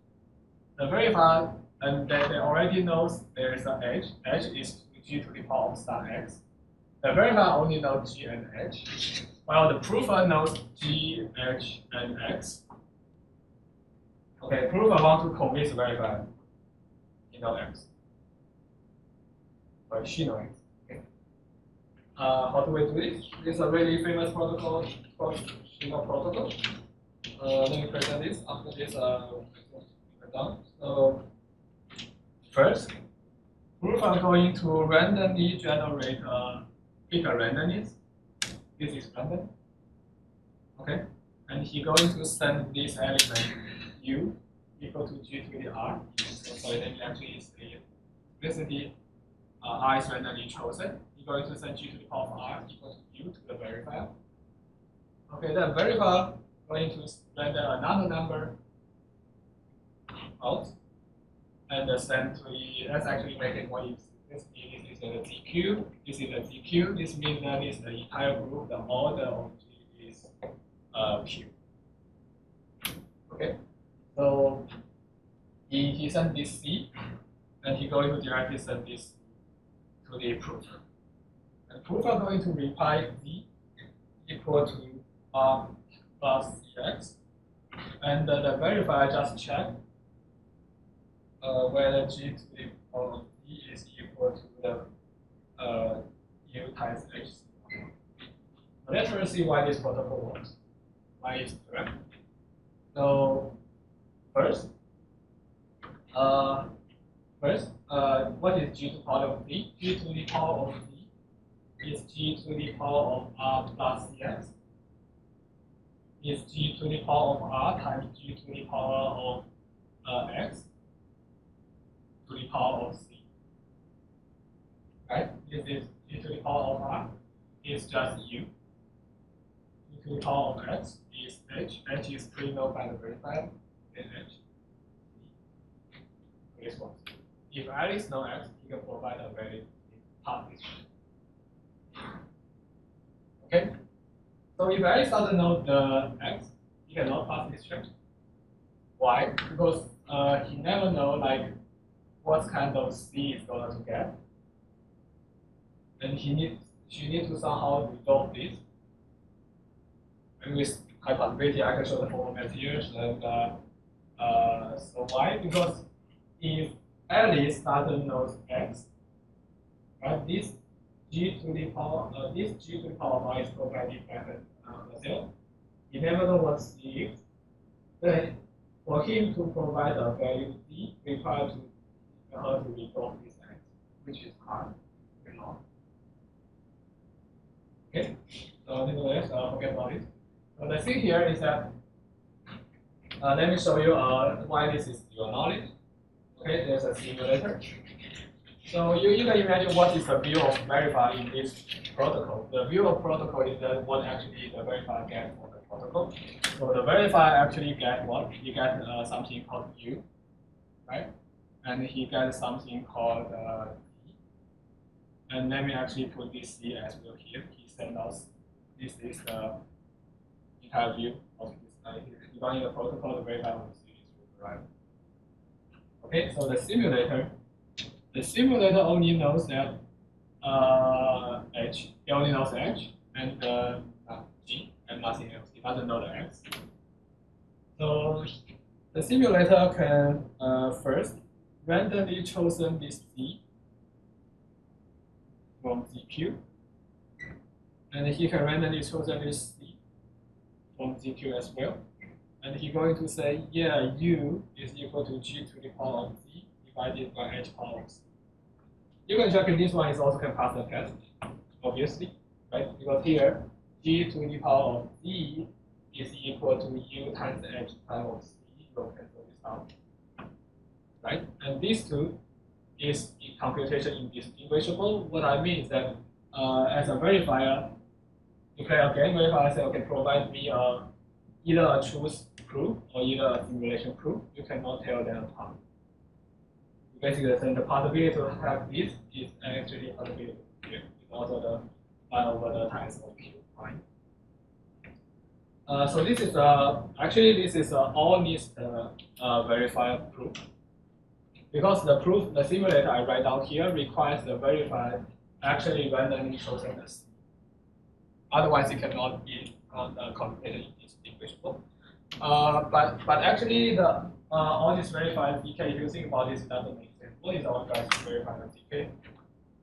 The verifier, and they already knows there is an H. H is G to the power of star X. The verifier only knows G and H, while the prover knows G, H, and X. Okay, prover want to convince verifier he knows X, but she knows X. How do we do this? This is a really famous protocol called schema protocol. Let me present this. After this, we're done. So first, proof are going to randomly generate pick a randomness. This is random. Okay, and he's going to send this element U equal to G to the R. So let me actually say explicitly R is randomly chosen. Going to send G to the power of R equal to U to the verifier. Okay, then verifier going to render another number out and send to the, let's actually make it more easy. This is the ZQ, this is the ZQ, this means that is the entire group, the order of G is Q. Okay, so he sent this C, and he going to directly send this to the proof. The proof are going to reply V equal to R plus CX, and the verifier just check whether G to the power of V is equal to the U times H. So let's first see why this protocol works. Why it's correct. So first, what is G to the power of V? G to the power of V is G to the power of R plus Cx, is G to the power of R times G to the power of X to the power of C. Right? This is G to the power of R is just U. G to the power of X is H. H is pre-known by the verifier, then H. Response. If Alice knows X, he can provide a valid path description. Okay? So if Alice doesn't know the X, he cannot pass this check. Why? Because he never know like what kind of C is going to get. And she need to somehow resolve this. And with high possibility, I can show the format here. And so why? Because if Alice doesn't know X, right, this G to the power y is provided by the cell. He never knows what C is. Then for him to provide a value D, required her to resolve this X, which is hard. Okay, so nevertheless, forget about it. So the thing here is that let me show you why this is your knowledge. Okay, there's a simulator. So you can imagine what is the view of verifier in this protocol. The view of protocol is that what actually the verifier gets for the protocol. So the verifier actually get what? He gets something called U, right? And he gets something called D. And let me actually put this C as well here. He sends us this is the entire view of this guy here. Defining the protocol, the verifier will see this right. Okay, so the simulator only knows that H. It only knows H and G and nothing else. It doesn't know the X. So the simulator can first randomly chosen this C from ZQ, and he can randomly chosen this C from ZQ as well. And he's going to say, yeah, U is equal to G to the power of Z divided by H power of C. You can check if this one is also can pass the test, obviously, right? Because here, G to the power of Z is equal to U times H power of C. You can cancel this out, right? And these two is in computation indistinguishable. What I mean is that as a verifier, you can again verifier say, okay, provide me either a truth proof or either a simulation proof. You cannot tell them apart. Basically, then the possibility to have this is actually a possibility here. It's also the 1 over the times of Q prime. So this is actually this is all needs verifier proof. Because the proof, the simulator I write down here requires the verifier actually randomly chosen the C. Otherwise, it cannot be computed indistinguishable. But actually, the all this verified DK, if you think about this, it doesn't make sense. What is our guys to verify the DK?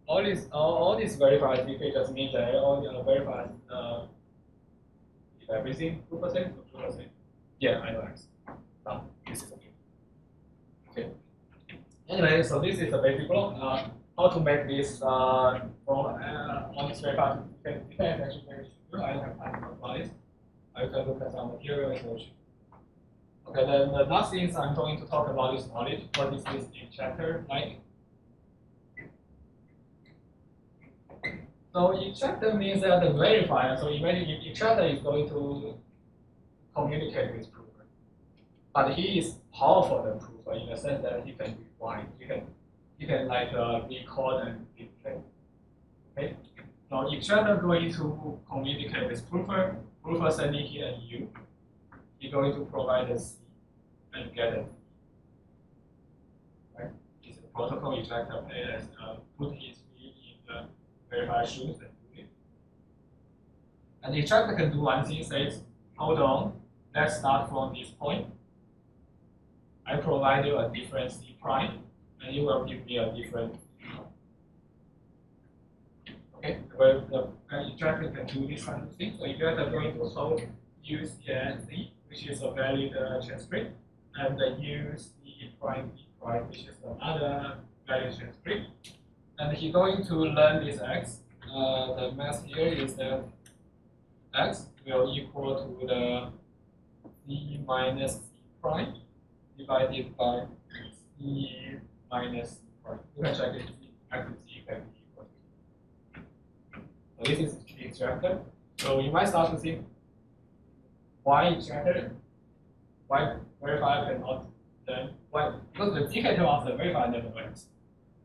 All this verified DK just means that all verified everything 2% or 2%. Yeah, I know X. No, this is okay. Okay. Anyway, so this is the basic block. How to make this from all this verified DK is actually very simple. I don't have time to talk about it. I can look at some material and show you. Okay, then the last things I'm going to talk about is knowledge. What is this extractor like? So extractor means that the verifier. So imagine if extractor is going to communicate with prover, but he is powerful than prover in the sense that he can rewind. He can like record and replay. Okay. So extractor going to communicate with prover. Prover sending here and U. He's going to provide a C and get it. Right? It's a protocol extractor as put his feet in the verified shoes and do it. And the extractor can do one thing, says, hold on, let's start from this point. I provide you a different C prime, and you will give me a different C prime. Okay, well, the extractor can do this kind of thing. So if you are going to solve U, C, and Z, which is a valid transcript, and the U, C prime, E prime, which is another valid transcript. And he's going to learn this X. The math here is that X will equal to the C minus C prime divided by C minus C prime. You can check it. X is C can be equal to. So this is the extractor. So you might start to think, why extractor, why verifier cannot then why because the indicator of the verifier never works.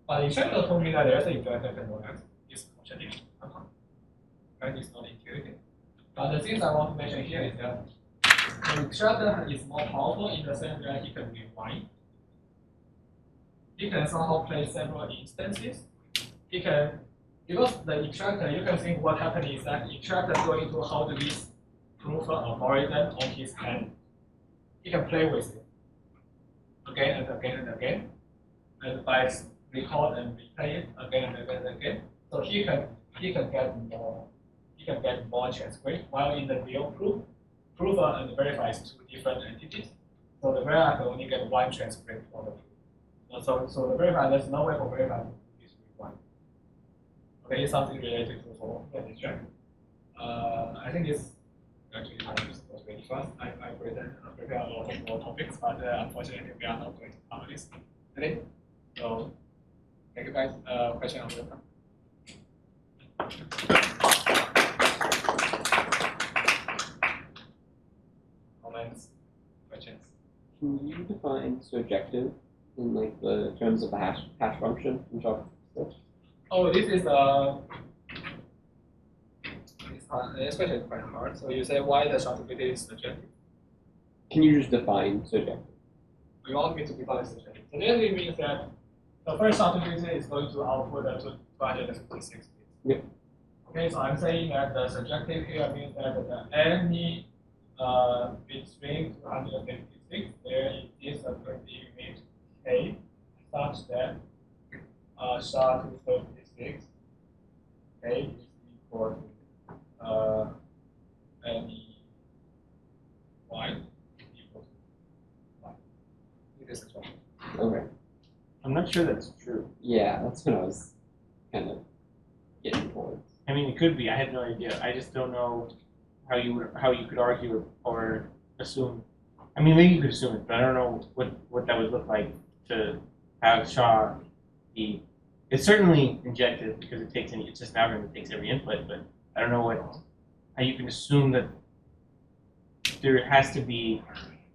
But the extractor told me that there's an extractor can work. It's contradiction. Right? It's not intuitive. But the things I want to mention here is that the extractor is more powerful in the sense that he can rewind. He can somehow play several instances. He can, because the extractor, you can think what happened is that the extractor is going to hold this proof algorithm on his hand. He can play with it again and again and again, and by record and replay it again and again and again. So he can get more transcript. While in the real proof, prover and verifier is two different entities. So the verifier can only get one transcript for the proof. So the verifier, there's no way for verifier to do this with one. Okay, it's something related to for distract. I think this actually was really fast. I prepared a lot of more topics, but unfortunately we are not going to cover this today. So thank you guys. Question on the comments, questions. Can you define surjective in like the terms of the hash function in JavaScript? Oh, this is this question is quite hard. So you say why the shardability is surjective? Can you just define surjective? You want me to define surjective? Surjective means that the first shardability is going to output the 256 bits. Yeah. Okay, so I'm saying that the surjective here means that any bit string 256, there is a predicate k such that SHA-256 k is equal to any y equal to y. It is a Okay. I'm not sure that's true. Yeah, that's what I was kind of getting towards. I mean, it could be. I have no idea. I just don't know how you could argue or assume. I mean, maybe you could assume it, but I don't know what that would look like to have SHA be. It's certainly injective because it takes it's just an algorithm that takes every input, but I don't know how you can assume that there has to be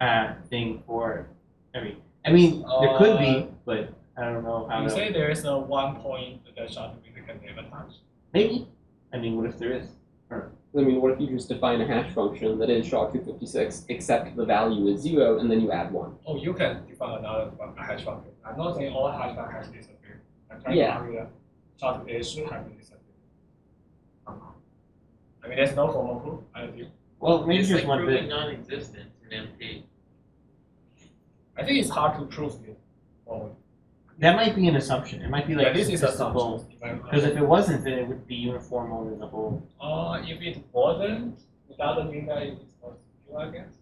a thing for every. I mean, there could be, but I don't know how. You say there is a one point that shardability can never touch. Maybe. I mean, what if there is? I mean, what if you just define a hash function that is SHA-256, except the value is 0, and then you add 1? Oh, you can define another hash function. I'm not saying all hash function has disappeared. I'm trying Yeah. to argue that shardability should have disappeared. I mean, there's no formal proof. I think. Well, maybe It's just like one proving bit. non-existence in MP. I think it's hard to prove it. Forward. That might be an assumption. It might be like Yeah, this is statistical. assumption. Because if it wasn't, then it would be uniform over the whole. If it wasn't, it doesn't mean that it is not true, I guess.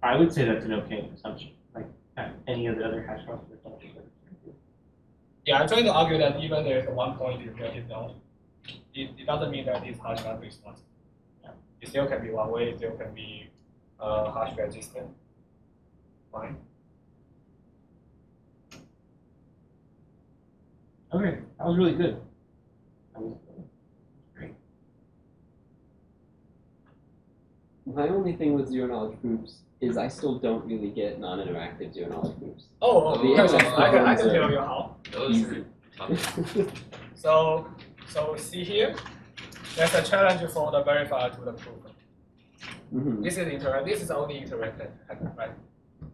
I would say that's an okay assumption. Like any of the other hash functions. Yeah, I'm trying to argue that even there is a one point you get it down, it doesn't mean that this hash function is not. Yeah. It still can be one way, it still can be hash resistant. Fine. Okay, that was really good. That was great. My only thing with zero-knowledge proofs is I still don't really get non-interactive zero-knowledge proofs. The answer I can is, tell you how. Those are tough. So see here, there's a challenge for the verifier to the prover. Mhm. This is only interactive, right?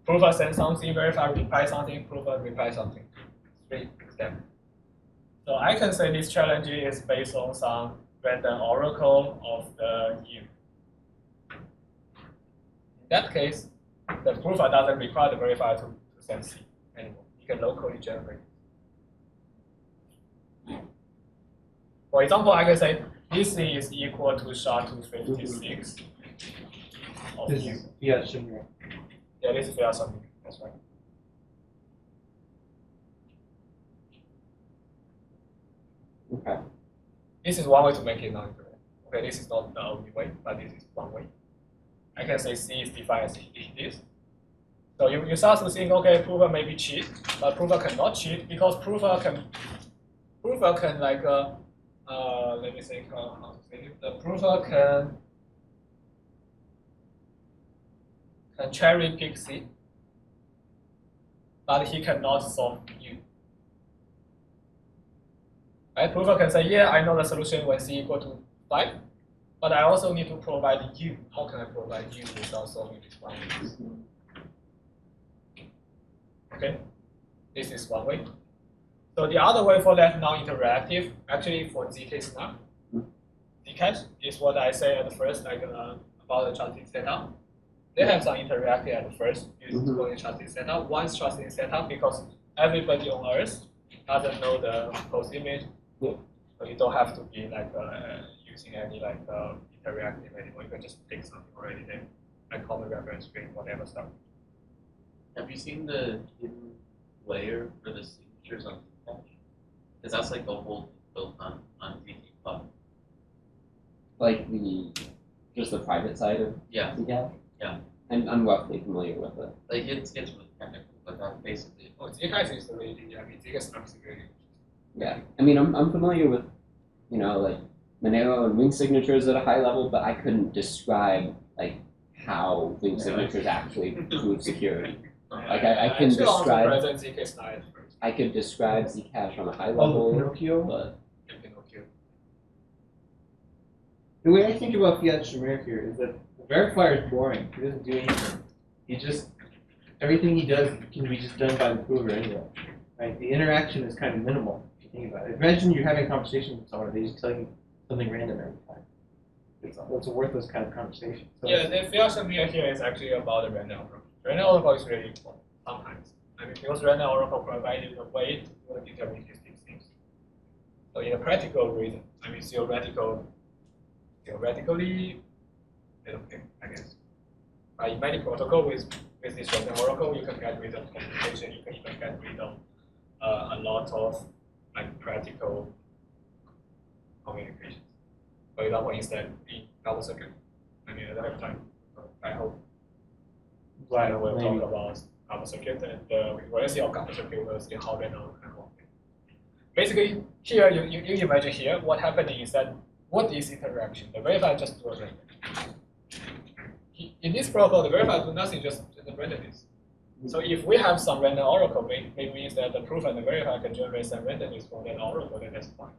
Prover sends something, verifier reply something, prover reply something. 3 steps. So I can say this challenge is based on some random oracle of the year. In that case, the prover doesn't require the verifier to send C anymore. You can locally generate. For example, I can say this C is equal to SHA-256 of This U. is yeah, similar. Yeah, this is fiat summary. That's right. Okay. This is one way to make it non-interactive. Okay, this is not the only way, but this is one way. I can say C is defined as this. So you start to think, okay, prover may be cheat, but prover cannot cheat because prover can like let me think how to say it. The prover can can cherry pick C, but he cannot solve U. Right? Prover can say, yeah, I know the solution when C equal to 5, but I also need to provide U. How can I provide U without solving this one? Okay, this is one way. So the other way for that non-interactive, actually for ZK snap, Zcash is what I say at the first, like about the trusting setup. They have some interactive at the first using trusting setup. Once trusting setup, because everybody on Earth doesn't know the post image, so you don't have to be like using any like interactive anymore. You can just pick something already there, like common reference string, whatever stuff. Have you seen the hidden layer for the signatures on Zcash? Because that's like the whole thing built on ZK Cloud. Like just the private side of Zcash? Yeah. I'm roughly familiar with it. Like it gets really technical, but that's basically. Oh, Zcash is really, I mean, Zcash snap is really. Yeah, I mean, I'm familiar with, like Monero and Ring signatures at a high level, but I couldn't describe like how Ring signatures actually prove security. Like I can describe. I could describe Zcash on a high level, but the way I think about fiat Shamir here is that the verifier is boring. He doesn't do anything. He just everything he does can be just done by the prover anyway. Right? The interaction is kind of minimal. Think about it. Imagine you're having a conversation with someone and they just tell you something random every time. It's a worthless kind of conversation. So yeah, the fiat here is actually about the random oracle. Random oracle is really important sometimes. I mean, because random oracle provided a way to do deterministic things. So in a practical reason, I mean theoretically, they don't think, I guess. But in many protocol with this random oracle, you can get rid of communication. You can even get rid of a lot of like practical communications. For example, instead in double circuit. I mean, I don't have time. I hope. Later we'll talk about double circuit, and when you see our double circuit, we'll see how random can work. Basically, here you imagine here what happening is that what is interaction? The verifier just do a random. In this protocol, the verifier do nothing, just the randomness. So if we have some random oracle, it means that the proof and the verifier can generate some randomness from that oracle, then that's fine.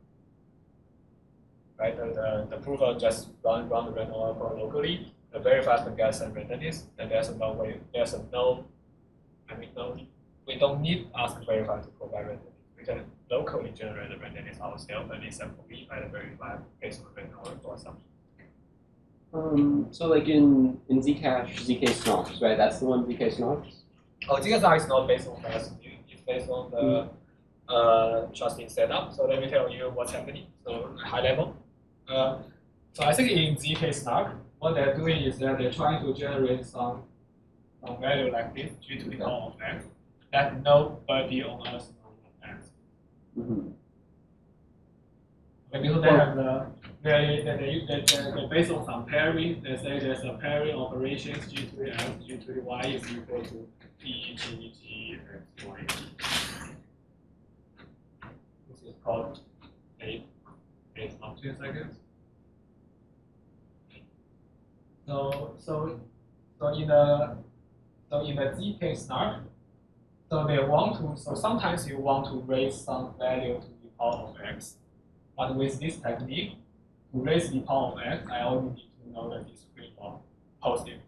Right? The prover just run the random oracle locally. The verifier can get some randomness, and we don't need ask the verifier to provide randomness. We can locally generate the randomness ourselves and it's sample by the verifier based on the random oracle assumption. So like in Zcash, ZK Snox, right? That's the one ZK Snox? Oh, ZK is not based on us. It's based on the trusting setup. So let me tell you what's happening. So high level. So I think in ZK Snark, what they're doing is that they're trying to generate some value like this, g to the power of x, that nobody on Earth knows x. Because they have they based on some pairing. They say there's a pairing operations g to the x, g to the y is equal to p, g, g, x, y. This is called eight functions, I guess. So in the ZK snark, so sometimes you want to raise some value to the power of x. But with this technique, to raise the power of x, I only need to know the discrete of post image.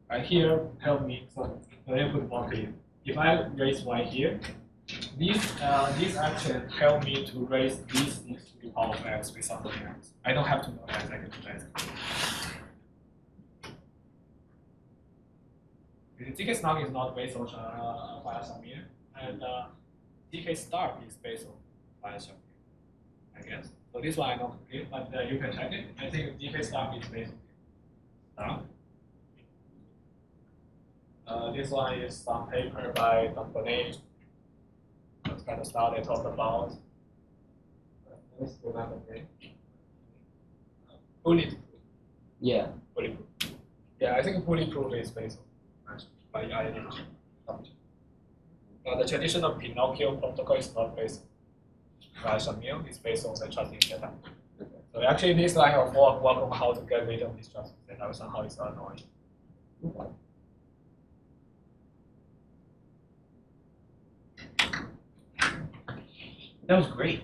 Right here, help me. So let me put more clear. If I raise y here, this action help me to raise these things to the power of x with something else. I don't have to know x, I can do that. ZK snark is not based on file Shamir, and ZK start is based on file Shamir, I guess. So this one I not complete, but you can check it. I think ZK start is based on start. This one is some paper by Dumpone. That's kind of stuff they talk about. Let's remember again. Bulletproof. Yeah. Bulletproof. Yeah, I think bulletproof is based on. But I need to double check. The traditional Pinocchio protocol is not based on Shamir, it's based on the trusting setup. So actually this line of work on how to get rid of this trusting setup somehow is annoying. That was great.